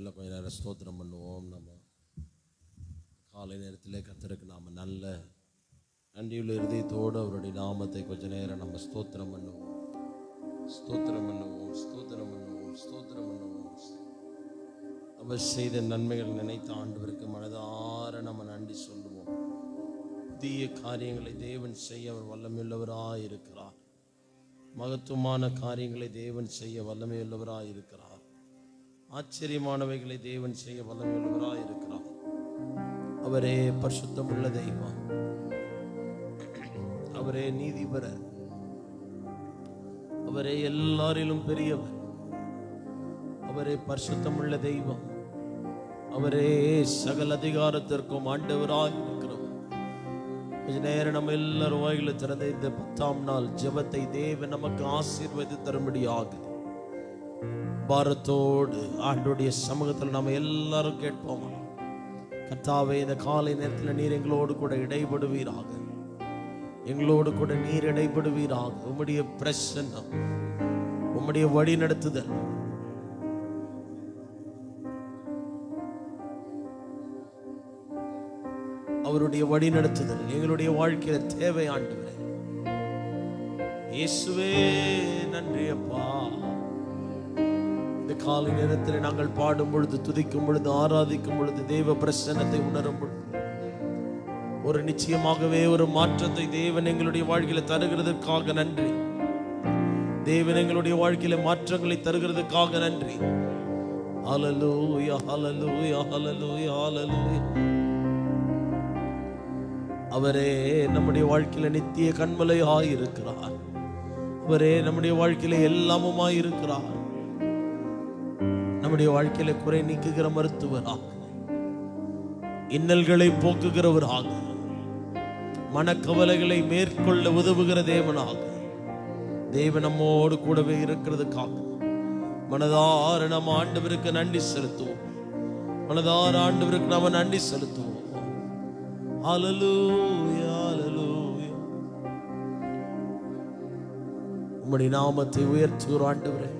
நல்ல கொஞ்ச நேரம் ஸ்தோத்திரம் பண்ணுவோம். நம்ம காலை நேரத்திலே கர்த்தருக்கு நாம் நல்ல நன்றியுள்ள இருதயத்தோடு அவருடைய நாமத்தை கொஞ்ச நேரம் நம்ம ஸ்தோத்திரம் பண்ணுவோம், ஸ்தோத்திரம் பண்ணுவோம், ஸ்தோத்திரம் பண்ணுவோம், ஸ்தோத்திரம் பண்ணுவோம். அவர் செய்த நன்மைகள் நினைத்த ஆண்டவருக்கு மனதார நம்ம நன்றி சொல்லுவோம். புதிய காரியங்களை தேவன் செய்ய அவர் வல்லமையுள்ளவராய் இருக்கிறார். மகத்துவமான காரியங்களை தேவன் செய்ய வல்லமையுள்ளவராய் இருக்கிறார். ஆச்சரியமானவைகளை தேவன் செய்ய வல்லமையுள்ளவராய் இருக்கிறார். அவரே பரிசுத்தமுள்ள தெய்வம், அவரே நீதிபரர், அவரே எல்லாரிலும் பெரியவர், அவரே பரிசுத்தமுள்ள தெய்வம், அவரே சகல அதிகாரத்திற்கும் ஆண்டவராய் இருக்கிறவர். கொஞ்ச நேரம் நம்ம எல்லாரும் வாயில திறந்த இந்த 10ஆம் நாள் ஜெபத்தை தேவன் நமக்கு ஆசீர்வதித்து தரும்படியாக பாரத்தோடு ஆண்டவருடைய சமூகத்தில் நம்ம எல்லாரும் கேட்போம். கர்த்தாவே, இந்த காலை நேரத்தில் நீர் எங்களோடு கூட இடைபடுவீராக, எங்களோடு கூட நீர் இடைபடுவீராக. உம்முடைய பிரசன்னம், உம்முடைய வழி நடத்துதல், அவருடைய வழி நடத்துதல் எங்களுடைய வாழ்க்கையில தேவை. ஆண்டவரே இயேசுவே நன்றி அப்பா. இந்த காலை நேரத்தில் நாங்கள் பாடும் பொழுது, துதிக்கும் பொழுது, ஆராதிக்கும் பொழுது, தேவ பிரசன்னத்தை உணரும் பொழுது ஒரு நிச்சயமாகவே ஒரு மாற்றத்தை தேவன் எங்களுடைய வாழ்க்கையில தருகிறதுக்காக நன்றி. தேவன் எங்களுடைய வாழ்க்கையில மாற்றங்களை தருகிறதுக்காக நன்றி. ஹல்லேலூயா, ஹல்லேலூயா, ஹல்லேலூயா, ஹல்லேலூயா. அவரே நம்முடைய வாழ்க்கையில நித்திய கண்மலையாய் இருக்கிறார். அவரே நம்முடைய வாழ்க்கையில எல்லாமுமாய் இருக்கிறார். நம்முடைய வாழ்க்கையில குறை நீக்குகிற மருத்துவராக, இன்னல்களை போக்குகிறவராக, மனக்கவலைகளை மேற்கொள்ள உதவுகிற தேவனாக தேவன் நம்மோடு கூடவே இருக்கிறதுக்காக மனதார நம்ம ஆண்டவருக்கு நன்றி செலுத்துவோம். மனதார ஆண்டவருக்கு நாம நன்றி செலுத்துவோம். ஹல்லேலூயா, ஹல்லேலூயா. உம்முடைய நாமத்தை உயர்த்துகிறோம் ஆண்டவரே,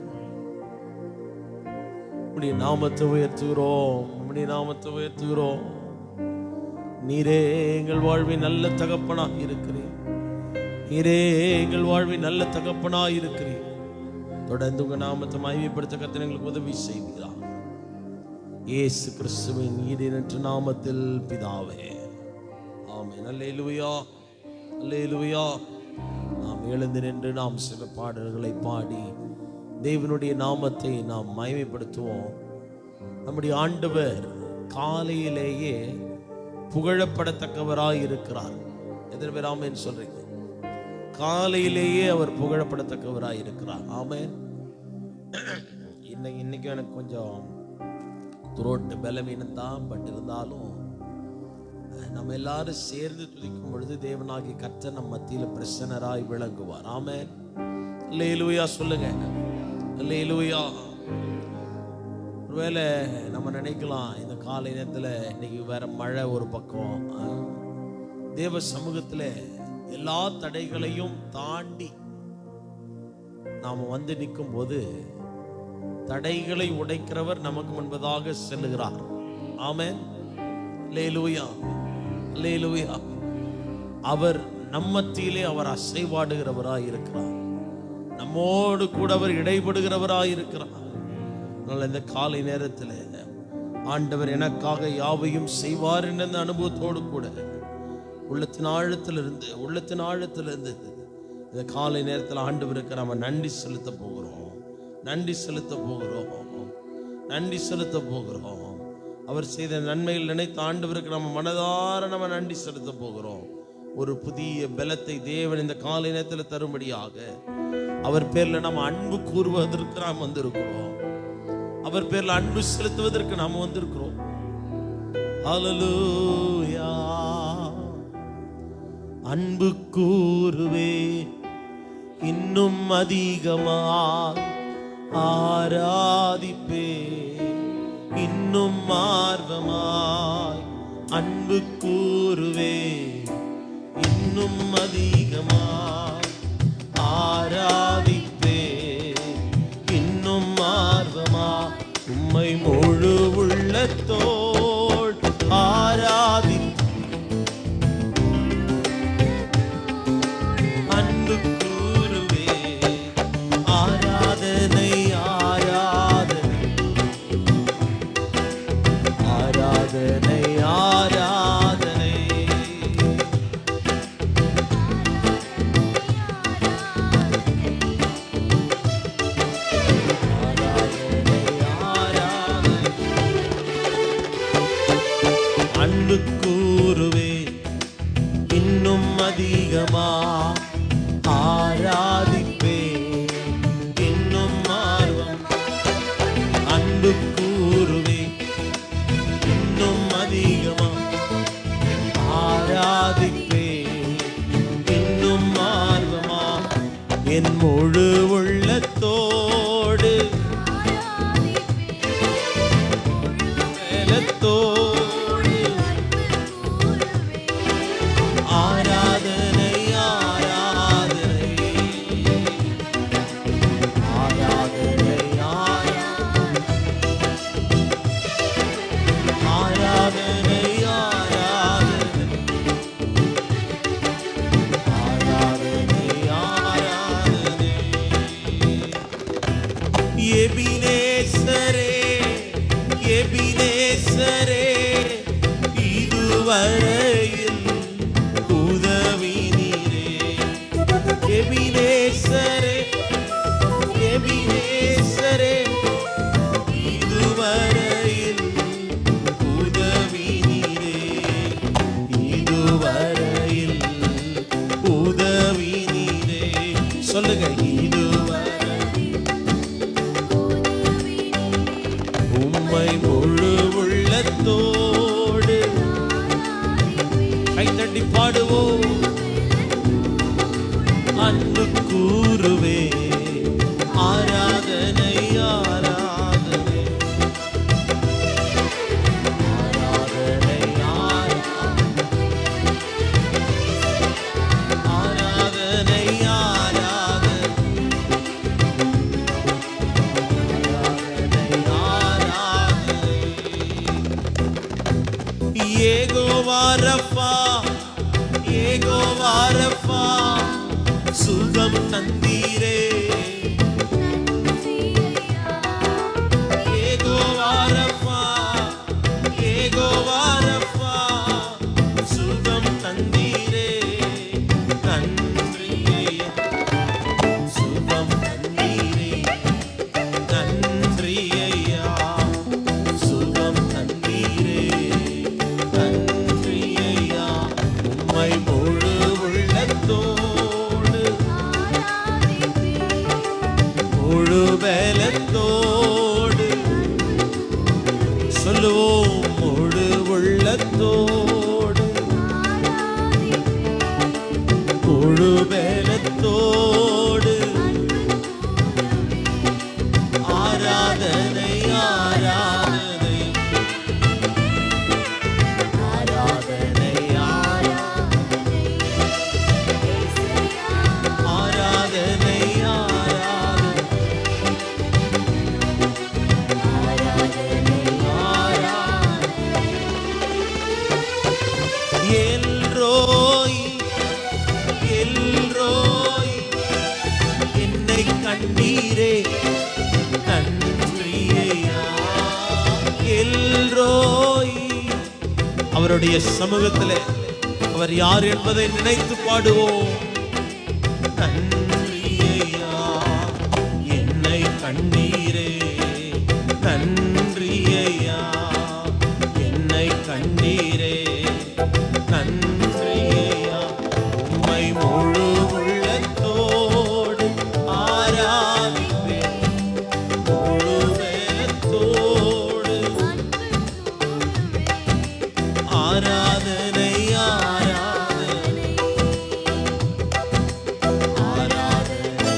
உம்முடைய நாமத்தை உயர்த்துகிறோம், உம்முடைய நாமத்தை உயர்த்துகிறோம். நீரே எங்கள் வாழ்வின் நல்ல தகப்பனாக இருக்கிறீர். நீரே எங்கள் வாழ்வின் நல்ல தகப்பனாக இருக்கிறீர். தொடர்ந்து உங்க நாமத்தை மகிமைப்படுத்த கர்த்தர் எங்களுக்கு உதவி செய்கிறார். இயேசு கிறிஸ்துவின் ஈடேற்ற நாமத்தில் பிதாவே, ஆமென். அல்லேலூயா, அல்லேலூயா. நாம் எழுந்து நின்று நாம் சில பாடல்களை பாடி தேவனுடைய நாமத்தை நாம் மகிமைப்படுத்துவோம். நம்முடைய ஆண்டவர் காலையிலேயே புகழப்படத்தக்கவராய் இருக்கிறார். எத்தனை பேர் ஆமென் சொல்றீங்க? காலையிலேயே அவர் புகழப்படத்தக்கவராய் இருக்கிறார். ஆமென். இன்னைக்கு எனக்கு கொஞ்சம் துரோட்டு பலவீனம் தான், பட் இருந்தாலும் நம்ம எல்லாரும் சேர்ந்து துதிக்கும் பொழுது தேவனாகி கர்த்தர் நம் மத்தியில் பிரசன்னராய் விளங்குவார். ஆமென். அல்லேலூயா சொல்லுங்க, அல்லேலூயா. ஒருவேளை நம்ம நினைக்கலாம், இந்த காலை நேரத்தில் இன்னைக்கு வேற மழை ஒரு பக்கம், தேவ சமூகத்தில் எல்லா தடைகளையும் தாண்டி நாம் வந்து நிற்கும் போது தடைகளை உடைக்கிறவர் நமக்கு முன்பதாக செல்லுகிறார். ஆமென். அல்லேலூயா, அல்லேலூயா. அவர் நம்மத்திலே அவர் அசைவாடுகிறவராய் இருக்கிறார். நம்மோடு கூட அவர் இடைபடுகிறவராய் இருக்கிறார். அதனால இந்த காலை நேரத்தில் ஆண்டவர் எனக்காக யாவையும் செய்வார் என்ற அனுபவத்தோடு கூட உள்ளத்தின் ஆழத்திலிருந்து இந்த காலை நேரத்தில் ஆண்டவருக்கு நம்ம நன்றி செலுத்த போகிறோம், நன்றி செலுத்த போகிறோம், நன்றி செலுத்த போகிறோம். அவர் செய்த நன்மைகள் நினைத்த ஆண்டவருக்கு நம்ம மனதார நம்ம நன்றி செலுத்த போகிறோம். ஒரு புதிய பலத்தை தேவன் இந்த காலை நேரத்தில் தரும்படியாக அவர் பேர்ல நம்ம அன்பு கூறுவதற்கு நாம் வந்திருக்கிறோம். அவர் பேர்ல அன்பு செலுத்துவதற்கு நாம் வந்திருக்கிறோம். ஹல்லேலூயா. அன்பு கூறுவே இன்னும் அதிகமாய் ஆராதிப்பே இன்னும் ஆர்வமாய். அன்பு கூறுவே இன்னும் அதிகமாய் ஆராதிப்பே இன்னும் ஆர்வமா. உம்மை முழு அதிகமா ஆராதிப்பே, இன்னும் ஆர்வம் அன்பு கூறுவே, இன்னும் அதிகமா ஆராதிப்பே, இன்னும் ஆர்வமா என் முழு உள்ளத்தோடு மேலத்தோடு ஆராதனை ஆராதனை ஆராதனை ஆராதனை ஆராதனை ஆராதனை எபினேசரே எபினேசரே இதுவரையில் உதவி நீரே, எபினேசரே எபினேசரே இதுவரையில் உதவி நீரே, இதுவரையில் உதவி நீரே. சொல்லுங்க, இதுவரை உம்மை முழு உள்ளத்தோடு கைத்தட்டி பாடுவோம், அன்பு கூறுவே, ஆராதனை ஆராதனை ஆராதனை ஆராதனை யெகோவா ரஃபா, யெகோவா ரஃபா சுகம் தந்தீரே, யெகோவா ரஃபா, யெகோவா ரஃபா சுகம் தந்தீரே, நன்றி சுகம் தந்தீரே, நன்றி ஐயா சுகம் தந்தீரே, நன்றி ஐயா. உம்மை முழு உள்ளத்தோடு முழு பலத்தோடு சொல்லுவோம், முழு உள்ளத்தோடு முழு பலத்தோடு ஆராதனை ஆராதனை ஆராதனை ஆராதனை எல்ரோய் எல்ரோய் என்னை கண்டீரே, நன்றி ஐயா. எல்ரோய் அவருடைய சமூகத்திலே அவர் யார் என்பதை நினைத்து பாடுவோம், நன்றி ஐயா என்னை கண்டீரே, நன்றி ஐயா என்னை கண்டீரே, நன்றி ஐயா. உம்மை முழு உள்ளத்தோடு ஆராதிப்பேன், முழு வேலத்தோடு ஆராதனை ஆராதனை ஆராதனை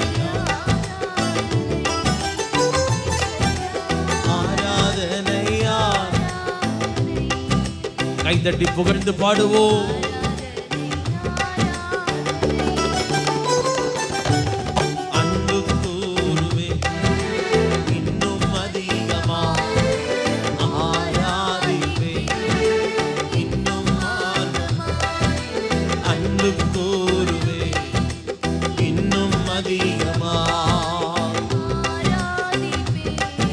ஆராதனை கைதட்டி புகழ்ந்து பாடுவோம், அன்பு கூறுவே, இன்னும் அதிகமா ஆராதிப்பே, இன்னும் அன்பு கூறுவே, இன்னும் அதிகமா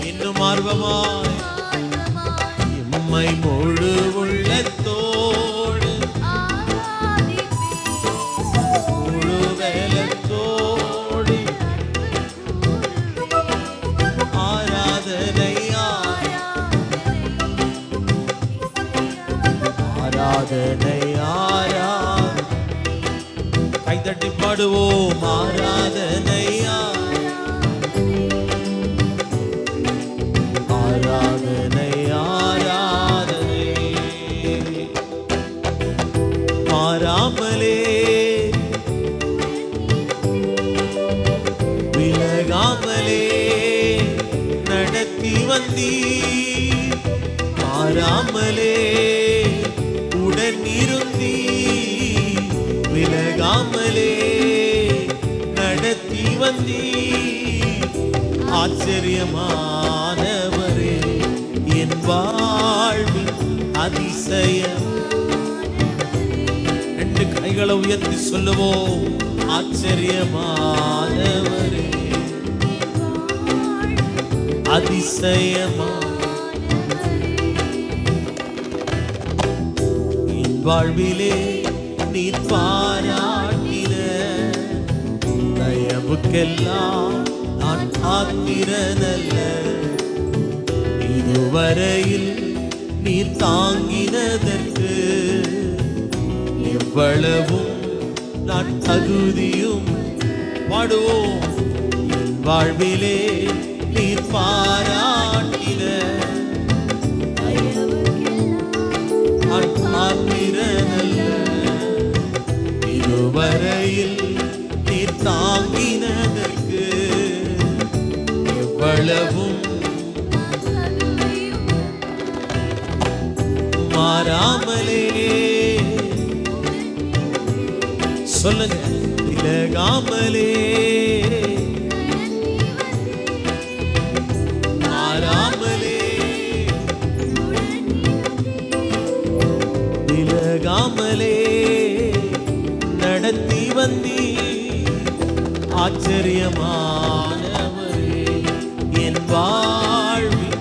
இன்னும் ஆர்வமாய் எம்மை முழு உள்ளத்தோடு முழு வேலத்தோடு ஆராதனை ஆராதனை ஆராதனை தட்டி பாடுவோம். ஆராதனையா ஆராதனை ஆராதனை மாறாமலே விலகாமலே நடத்தி வந்தீர். மாறாமலே உடன் இருந்தீர். விலகாமலே நடத்தி வந்தீர். ஆச்சரியமானவரே என் வாழ்வின் அதிசயம். ரெண்டு கைகளை உயர்த்தி சொல்லுவோம். ஆச்சரியமானவரே அதிசயமா என் வாழ்விலே நீர் பாராட்டின தயவுக்கெல்லாம் நான் ஆத்திரனல்ல. இதுவரையில் நீர் தாங்கினதற்கு எவ்வளவும் நான் தகுதியும். பாடுவோம். என் வாழ்விலே நீர் பாராட்டின நான் ஆத்திரனல்ல. இதுவரையில் நீர் தாங்கினதற்கு எவ்வளவும் மாறாமலே சொல்லுங்க. விலகாமலே மாறாமலே விலகாமலே நடத்தி வந்தீர். ஆச்சரியமானவரே என் வாழ்வில்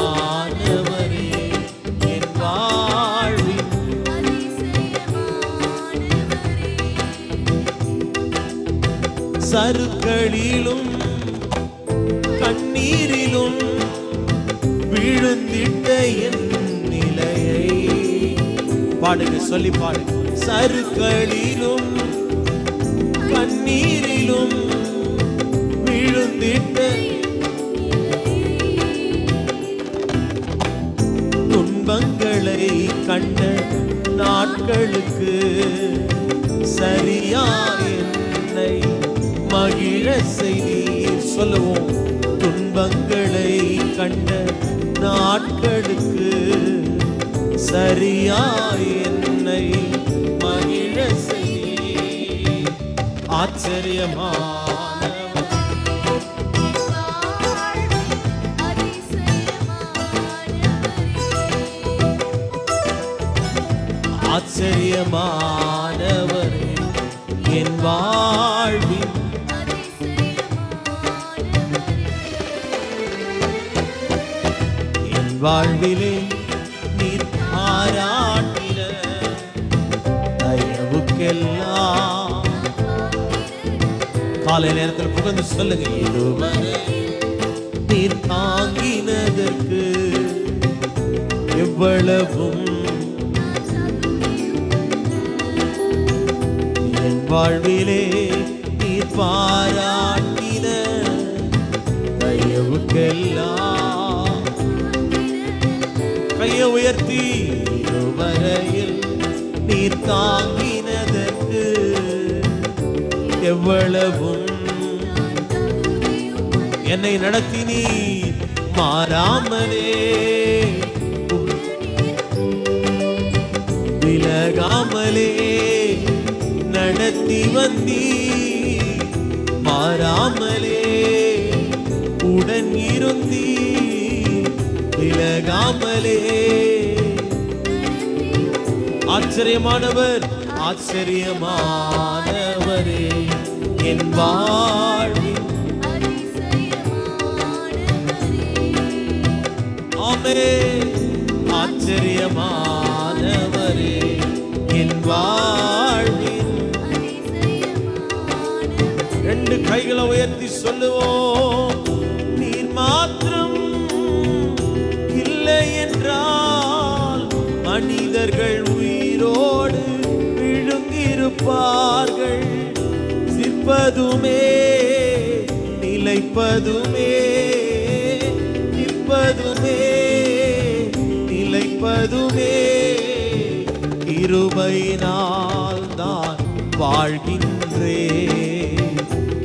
ஆச்சரியமானவரே என் வாழ்வில் சறுக்களிலும் கண்ணீரிலும் விழுந்திட்ட என் நிலையை பாடுங்க. சொல்லி பாடுங்க. சறுக்களிலும் கண்ணீரிலும் விழுந்திட்ட துன்பங்களை கண்ட நாட்களுக்கு சரியா என்னை மகிழ செய்தீர். சொல்லுவோம். துன்பங்களை கண்ட நாட்களுக்கு சரியா என்னை மகிழ செய்தீர். ஆச்சரியமானவர் ஆச்சரியமானவரே என் வாழ்வின் என் வாழ்விலே நீர் பாராட்டின தயவுக்கெல்லாம் காலை நேரத்தில் புகழ்ந்து சொல்லுங்க. இதுவரை நீர் தாங்கினதற்கு எவ்வளவும் என் வாழ்விலே நீர் பாராட்டின தயவுக்கெல்லாம் கையை உயர்த்தி இதுவரையில் நீர் தாங்கினதற்கு எவ்வளவும் என்னை நடத்தினீர். மாறாமலே விலகாமலே நடத்தி வந்தீர். மாறாமலே உடன் இருந்தீர். விலகாமலே ஆச்சரியமானவர் ஆச்சரியமானவரே என் வாழ்வின் ஆமென். ஆச்சரியமானவரே என் வாழ்வின் ரெண்டு கைகளை உயர்த்தி சொல்லுவோம். நீர் மாத்திரம் இல்லை என்றால் மனிதர்கள் உயிரோடு விழுங்கியிருப்பார்கள். சிற்பதுமே நிலைப்பதுமே, நிற்பதுமே நிலைப்பதுமே கிருபையினால் தான் வாழ்கின்றே,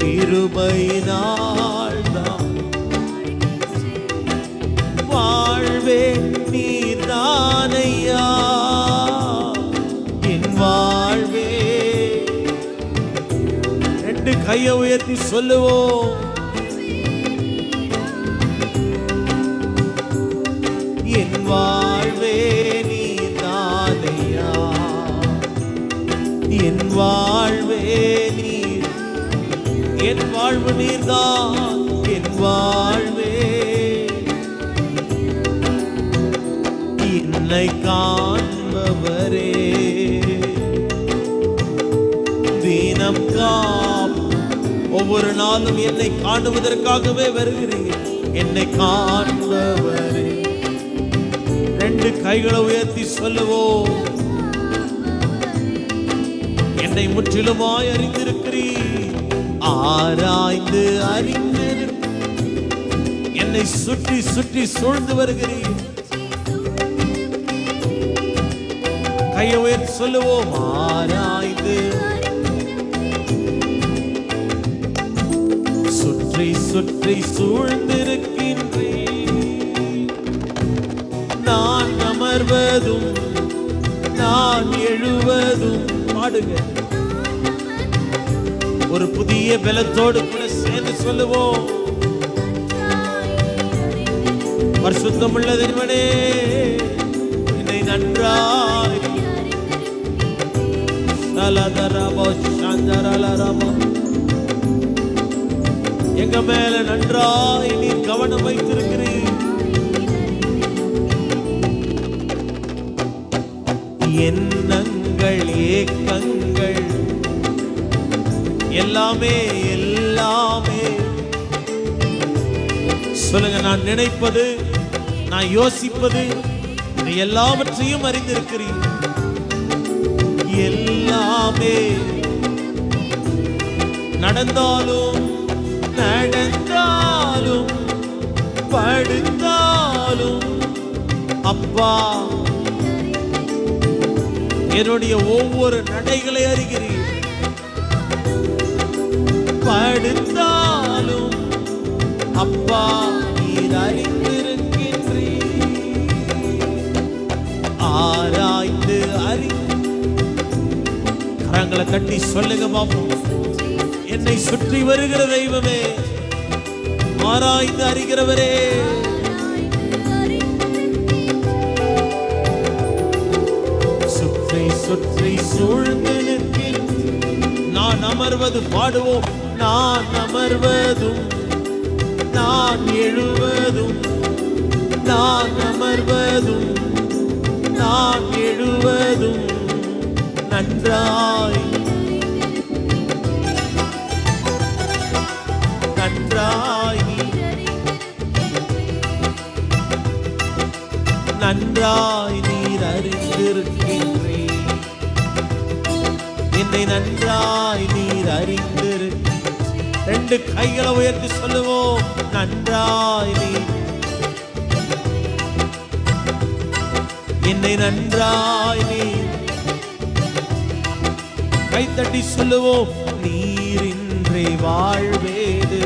கிருபையினால் தான் வாழ்வே நீர்தானையா என் வாழ்வே. ரெண்டு கையை உயர்த்தி சொல்லுவோம், என் வாழ்வே நீர்தானையா, என் வாழ்வே நீர், என் வாழ்வு நீர்தான், என் வாழ்வே. என்னை காண்பவரே தினம் ஒவ்வொரு நாளும் என்னை காணுவதற்காகவே வருகிறீர்கள். என்னை காண்பவரே. ரெண்டு கைகளை உயர்த்தி சொல்லுவோம், என்னை முற்றிலுமாய் அறிந்திருக்கிறீர், ஆராய்ந்து அறிந்திருக்கிறீர், என்னை சுற்றி சுற்றி சூழ்ந்து வருகிறீர். கையை உயர்த்தி சொல்லுவோம், ஆராய்ந்து சுற்றி சுற்றி சூழ்ந்திருக்கின்றீர். நான் அமர்வதும் நான் எழுவதும், பாடுங்க ஒரு புதிய பலத்தோடு கூட சேர்ந்து சொல்லுவோம், பரிசுத்தமுள்ள தேவனே என்னை நன்றாய் எங்க மேல நன்றாய் நீ கவனம் வைத்திருக்கிறீர். எண்ணங்கள் ஏக்கங்கள் எல்லாமே எல்லாமே சொல்லுங்க, நான் நினைப்பது நான் யோசிப்பது எல்லாவற்றையும் அறிந்திருக்கிறீர். எல்லாமே நடந்தாலும் நடந்தாலும் படுத்தாலும் அப்பா என்னுடைய ஒவ்வொரு நடைகளை அறிகிறீர். படுத்தாலும் அப்பா நீர் அறிந்திருக்கின்றீர். ஆராய்ந்து கரங்களை தட்டி சொல்லுங்க பாப்போம், என்னை சுற்றி வருகிற தெய்வமே, ஆராய்ந்து அறிகிறவரே, சுற்றி சுற்றி சூழ்ந்து நிற்கின்ற நான் அமர்வது, பாடுவோம், நான் அமர்வதும் நான் எழுவதும், நான் அமர்வதும் நான் எழுவதும் நன்றாய் நன்றாய் நன்றாய் நீர் அறிந்திருக்கின்றீர். என்னை நன்றாய் நீர் அறிந்திருக்கின்றீர். ரெண்டு கைகளை உயர்த்தி சொல்லுவோம், நன்றாய் நீர் என்னை நன்றாய் நீர். கைத்தட்டி சொல்லுவோம், நீரின்றி வாழ்வேது,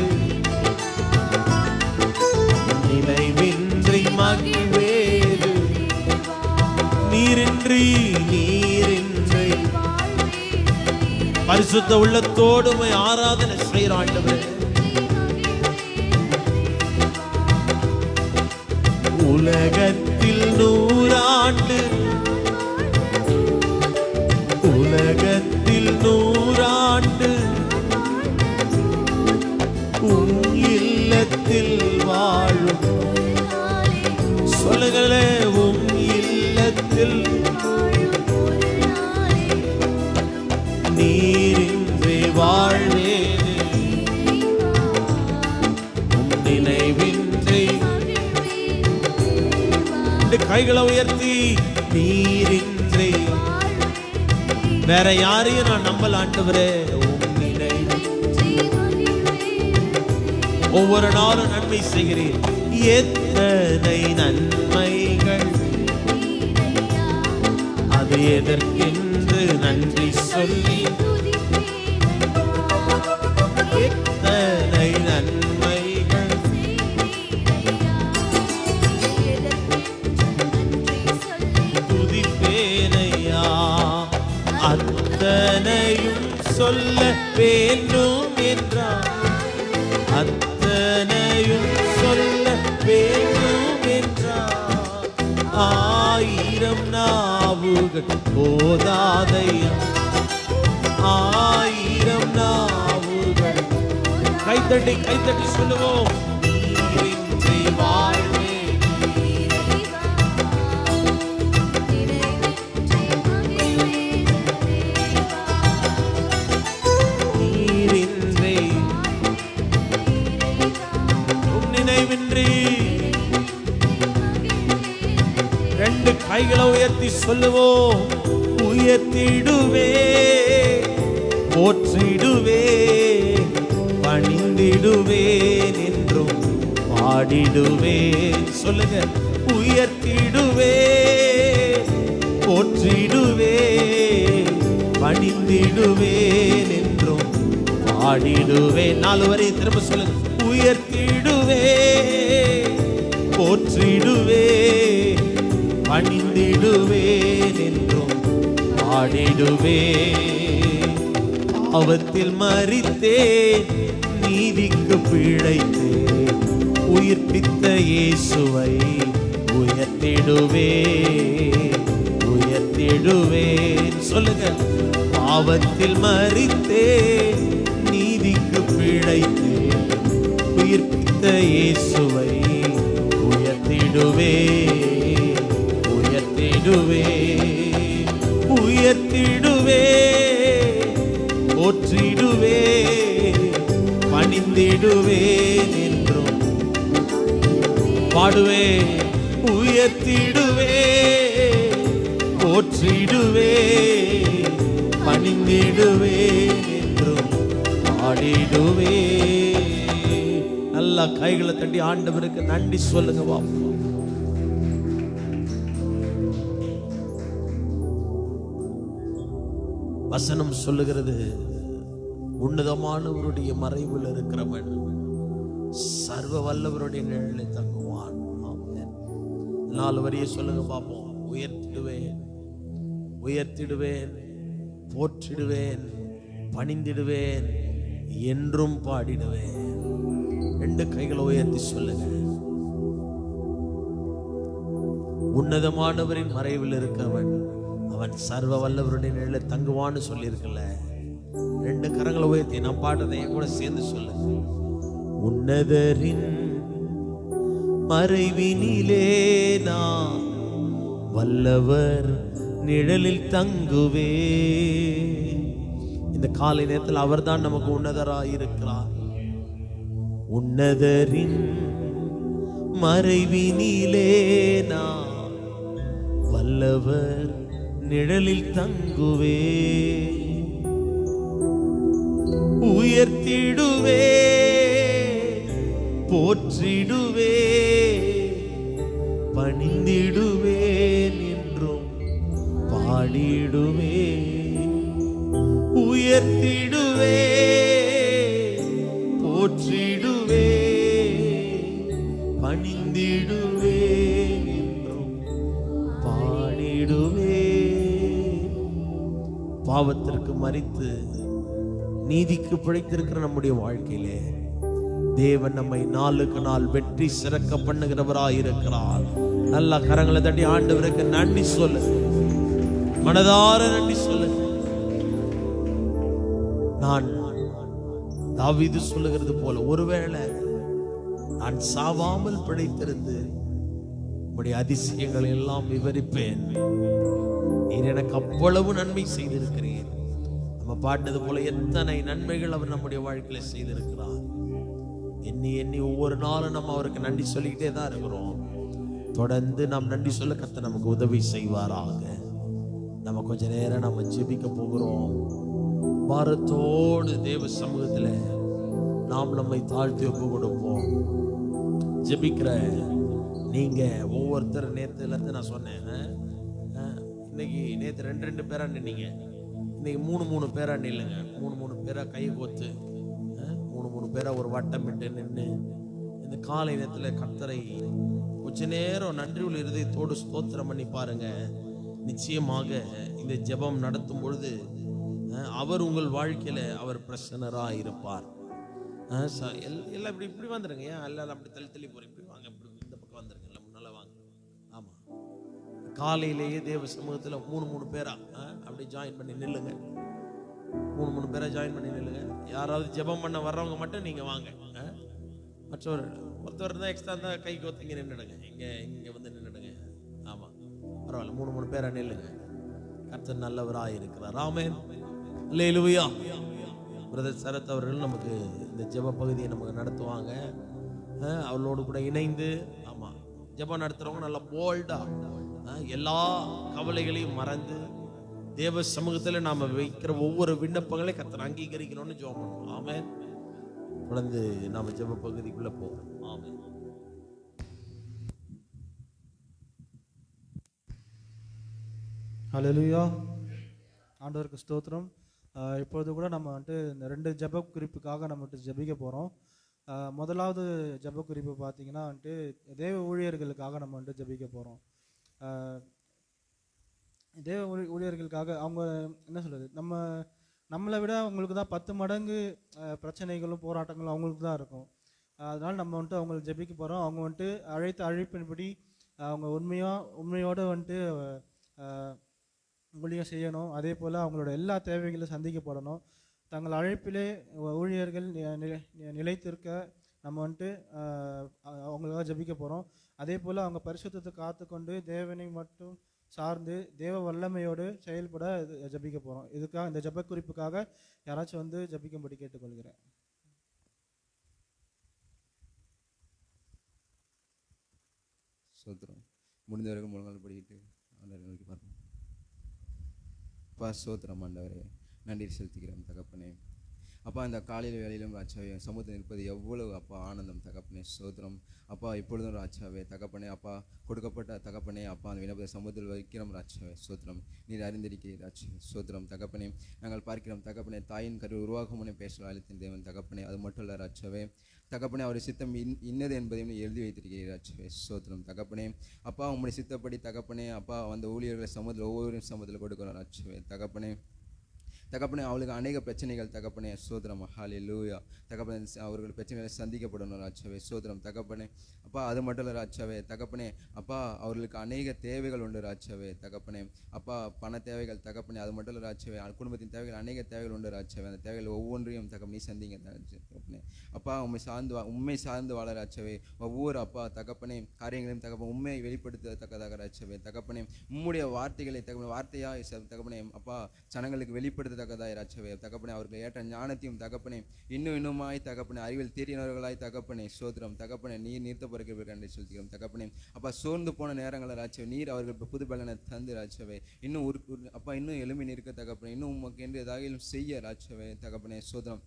நினைவின்றி மகிழ்வேது, நீரின்றி நீரின்றி. பரிசுத்த உள்ளத்தோடு ஆராதனை செய்கிற ஆண்டவரே, உலகத்தில் 100 ஆண்டு, உலகத்தில் 100 ஆண்டு உன் இல்லத்தில் வாழும். சொல்லுங்களே, உன் இல்லத்தில் நீரின்றி வாழ்வேது, உன் நினைவின்றி. கைகளை உயர்த்தி, நீரின்றி நினைவின்றி வேற யாரையும் நான் நம்பல ஆண்டவரே. ஒவ்வொரு நாளும் நன்மை செய்கிறீர். எத்தனை நன்மைகள், அது எதற்கென்று நன்றி சொல்லி. எத்தனை நன்மைகள், துதிப்பேனையா. அத்தனையும் சொல்ல வேண்டும் என்றார், அத்தனையும் சொல்ல வேண்டும் என்றார். 1000 நாவுகள் போதாதையா, 1000 நாவுகள். கைத்தட்டி கைத்தட்டி சொல்லுவோம். நீரின்றி வாழ்வே, நீரின்றி நினைவின்றி. 2 கைகளை உயர்த்தி சொல்லுவோம். உயர்த்திடுவே, போற்றிடுவே, பணிந்திடுவேன் என்றும் பாடிடுவேன். சொல்லுங்க. உயர்த்திடுவே, போற்றிடுவே, பணிந்திடுவேன் என்றும் பாடிடுவேன். 4 வரை திரும்ப சொல்லுங்க. உயர்த்திடுவே, போற்றிடுவே, பணிந்திடுவேன் என்றும் பாடிடுவே. பாவத்தில் மரித்தேன், நீதிக்கு பிழைத்தேன், உயிர்ப்பித்த இயேசுவை உயர்த்திடுவே, உயர்த்திடுவேன். சொல்லுங்க. பாவத்தில் மரித்தேன், நீதிக்கு பிழைத்தேன், உயிர்ப்பித்த இயேசுவை உயர்த்திடுவே, உயர்த்திடுவே, உயர்த்திடுவே, போற்றிடுவே, பணிந்திடுவேன் என்றும் பாடுவே. உயர்த்திடுவே, போற்றிடுவே, பணிந்திடுவேன் என்றும் பாடிடுவே. நல்லா கைகளை தட்டி ஆண்டவருக்கு நன்றி சொல்லுங்க. பாப்போம். வசனம் சொல்லுகிறது, உன்னதமானவருடைய மறைவில் இருக்கிறவன் சர்வ வல்லவருடைய நிழலில் தங்குவான். 4 வரியை சொல்லுங்க பாப்போம். உயர்த்திடுவேன், உயர்த்திடுவேன், போற்றிடுவேன், பணிந்திடுவேன், என்றும் பாடிடுவேன். 2 கைகளை உயர்த்தி சொல்லுங்க. உன்னதமானவரின் மறைவில் இருக்கவன் அவன் சர்வ வல்லவருடைய நிழலில் தங்குவான்னு சொல்லியிருக்கல. 2 கரங்களை உயர்த்தி நான் பாடுறதை என் கூட சேர்ந்து சொல்லுங்க. உன்னதரின் மறைவினிலே நான் வல்லவர் நிழலில் தங்குவே. இந்த காலை நேரத்தில் அவர்தான் நமக்கு உன்னதராய் இருக்கிறார். உன்னதரின் மறைவினிலே நான் வல்லவர் நிழலில் தங்குவே. உயர்த்திடுவே, போற்றிடுவே, பணிந்திடுவேன் என்றும் பாடிடுவே. உயர்த்திடுவே, போற்றிடுவே, பணிந்திடுவேன் என்றும் பாடிடுவே. பாவத்திற்கு மரித்து நீதிக்கு பிழைத்திருக்கிற நம்முடைய வாழ்க்கையிலே தேவன் நம்மை நாளுக்கு நாள் வெற்றி சிறக்க பண்ணுகிறவராய் இருக்கிறார். நல்ல கரங்களை தட்டி ஆண்டவருக்கு நன்றி சொல்லு, மனதார நன்றி சொல்லு. நான் தாவீது சொல்லுகிறது போல, ஒருவேளை நான் சாவாமல் பிழைத்திருந்து உம்முடைய அதிசயங்களை எல்லாம் விவரிப்பேன். நீர் எனக்கு அவ்வளவு நன்மை செய்திருக்கிறேன். நம்ம பாட்டது போல எத்தனை நன்மைகள் அவர் நம்முடைய வாழ்க்கையில செய்திருக்கிறார். எண்ணி எண்ணி ஒவ்வொரு நாளும் நம்ம அவருக்கு நன்றி சொல்லிக்கிட்டே தான் இருக்கிறோம். தொடர்ந்து நாம் நன்றி சொல்ல கர்த்தர் நமக்கு உதவி செய்வாராக. நம்ம கொஞ்ச நேரம் நம்ம ஜெபிக்க போகிறோம். பாரத்தோடு தேவ சமூகத்தில் நாம் நம்மை தாழ்த்தி ஒப்பு கொடுப்போம். ஜெபிக்கிற நீங்க ஒவ்வொருத்தர் நேற்றுலேருந்து நான் சொன்னேன், இன்னைக்கு நேற்று 2 பேரா நின்னீங்க, இன்னைக்கு 3 பேரா நில்லுங்க. 3 பேரா கை கோத்து 3 பேரா ஒரு வட்டமிட்டு நின்று இந்த காலை நேரத்தில் கர்த்தரை கொஞ்ச நேரம் நன்றி உள்ள இருதயத்தோடு ஸ்தோத்திரம் பண்ணி பாருங்க. நிச்சயமாக இந்த ஜெபம் நடத்தும் பொழுது அவர் உங்கள் வாழ்க்கையில அவர் பிரசன்னராக இருப்பார். எல்லாம் இப்படி வந்துருங்க. ஏன் எல்லாம் அப்படி தள்ளி போறேன்? இப்படி வாங்க, இப்படி இந்த பக்கம் வந்துருங்க, எல்லாம் முன்னால வாங்க. ஆமா, காலையிலேயே தேவ சமூகத்தில் 3 பேரா அப்படி ஜாயின் பண்ணி நில்லுங்க. 3 பேரா ஜாயின் பண்ணி நில்லுங்க. யாராவது ஜெபம் பண்ண வர்றவங்க மட்டும் நீங்க வாங்க. ஒருத்தர் தான் எக்ஸ்ட்ரா இருந்தால் கை கோத்திங்க நின்றுடுங்க. இங்கே வந்து நின்றுடுங்க. ஆமாம், பரவாயில்ல. 3 பேரா நில்லுங்க. கர்த்தர் நல்லவராக இருக்கிறார். ஆமென், அல்லேலூயா. பிரதர் சரத் அவர்கள் நமக்கு இந்த ஜெப பகுதியை நமக்கு நடத்துவாங்க. அவளோடு கூட இணைந்து ஆமாம் ஜெபம் நடத்துகிறவங்க நல்லா போல்டாக எல்லா கவலைகளையும் மறந்து தேவ சமூகத்தில் நாம் வைக்கிற ஒவ்வொரு விண்ணப்பங்களையும் கர்த்தர் அங்கீகரிக்கணும்னு ஜெபம் பண்ணுவோம். ஆமென். தொடர்ந்து நாம் ஜெப பகுதிக்குள்ள போவோம். ஆமென். ஹல்லேலூயா. ஆண்டவருக்கு ஸ்தோத்திரம். இப்பொழுது கூட நம்ம வந்துட்டு இந்த 2 ஜெப குறிப்புக்காக நம்ம ஜெபிக்க போகிறோம். முதலாவது ஜெப குறிப்பு பார்த்தீங்கன்னா வந்துட்டு தேவ ஊழியர்களுக்காக நம்ம வந்துட்டு ஜெபிக்க போகிறோம். தேவ ஊழியர்களுக்காக அவங்க என்ன சொல்கிறது, நம்மளை விட அவங்களுக்கு தான் 10 மடங்கு பிரச்சனைகளும் போராட்டங்களும் அவங்களுக்கு தான் இருக்கும். அதனால் நம்ம வந்துட்டு அவங்களுக்கு ஜெபிக்க போகிறோம். அவங்க வந்துட்டு அழைத்த அழைப்பின்படி அவங்க உண்மையோடு வந்துட்டு ஊழியம் செய்யணும். அதே போல் அவங்களோட எல்லா தேவைகளும் சந்திக்கப்படணும். தங்கள் அழைப்பிலே ஊழியர்கள் நிலைத்திருக்க நம்ம வந்துட்டு அவங்களுக்காக ஜெபிக்க போகிறோம். அதே போல் அவங்க பரிசுத்தத்தை காத்துக்கொண்டு தேவனை மட்டும் சார்ந்து தேவ வல்லமையோடு செயல்பட ஜெபிக்க போகிறோம். இதுக்காக இந்த ஜெப குறிப்புக்காக யாராச்சும் வந்து ஜெபிக்கும்படி கேட்டுக்கொள்கிறேன். சோத்திரம். முடிந்தவர்கள் முழங்கால் படிக்கிட்டு ஆண்டவரை நோக்கி பார்ப்போம். அப்பா சோத்திரம் ஆண்டவரே, நன்றி செலுத்துகிறோம் தகப்பனே. அப்பா இந்த காலையில் வேலையிலும் ராஜாவே சமூகத்தில் இருப்பது எவ்வளவு அப்பா ஆனந்தம் தகப்பனே. சோத்திரம் அப்பா. இப்பொழுதும் ராஜாவே தகப்பனே அப்பா கொடுக்கப்பட்ட தகப்பனே அப்பா அந்த விண்ணப்பத்தை சமூகத்தில் வைக்கிறோம் ராஜாவே. சோத்திரம். நீர் அறிந்திருக்கிறீர் ராஜாவே. சோத்திரம் தகப்பனே. நாங்கள் பார்க்கிறோம் தகப்பனே, தாயின் கரு உருவாகும் முன்னே பேச அழைத்தின் தேவன் தகப்பனே. அது மட்டும் இல்லை ராஜாவே தகப்பனே, அவருடைய சித்தம் இன்னது என்பதையும் எழுதி வைத்திருக்கிறீர் ராஜாவே. சோத்திரம் தகப்பனே. அப்பா உங்களுடைய சித்தப்படி தகப்பனே அப்பா அந்த ஊழியர்களை சமூகத்தில் ஒவ்வொரு சமூகத்தில் கொடுக்கிறோம் ராஜாவே தகப்பனே. அவளுக்கு அநேக பிரச்சனைகள் தகப்பனே. சோத்திரம். ஹல்லேலூயா. தகப்பனே அவர்கள் பிரச்சனைகளை சந்திக்கப்படணும் ராஜாவே. சோத்திரம் தகப்பனே. அப்பா அது மட்டும் இல்லை ராஜாவே தகப்பனே. அப்பா அவர்களுக்கு அநேக தேவைகள் உண்டு ராஜாவே தகப்பனே. அப்பா பண தேவைகள் தகப்பனே. அது மட்டும் இல்லை ராஜாவே குடும்பத்தின் தேவைகள் அநேக தேவைகள் உண்டு ராஜாவே. அந்த தேவைகள் ஒவ்வொன்றையும் தகப்பனே நீ சந்திங்க தகப்பனே. அப்பா உண்மை சார்ந்து வாழ ராஜாவே. ஒவ்வொரு அப்பா தகப்பனே காரியங்களையும் தகப்பனே உண்மையை வெளிப்படுத்தத்தக்கதாக ராஜாவே தகப்பனே. உம்முடைய வார்த்தைகளை தகப்பனே வார்த்தையாய் தகப்பனே அப்பா ஜனங்களுக்கு வெளிப்படுத்த தக்கதாய் ராஜாவே தகப்பனே. அவர்கள் ஏற்ற ஞானத்தையும் தகப்பனே இன்னுமாய் தகப்பனே அறிவில் தேறினவர்களாய் தகப்பனே. சோத்திரம் தகப்பனே. நீர் நிறுத்தப்படுகிற கண்டு செலுத்துகிறோம் தகப்பனே. அப்பா சோர்ந்து போன நேரங்களை ராஜாவே நீர் அவர்கள் புது பலனை தந்து ராஜாவே இன்னும் அப்பா இன்னும் எளிமை நிற்க தகப்பனே. இன்னும் உமக்கு என்று ஏதாவது செய்ய ராஜாவே தகப்பனே. சோத்திரம்.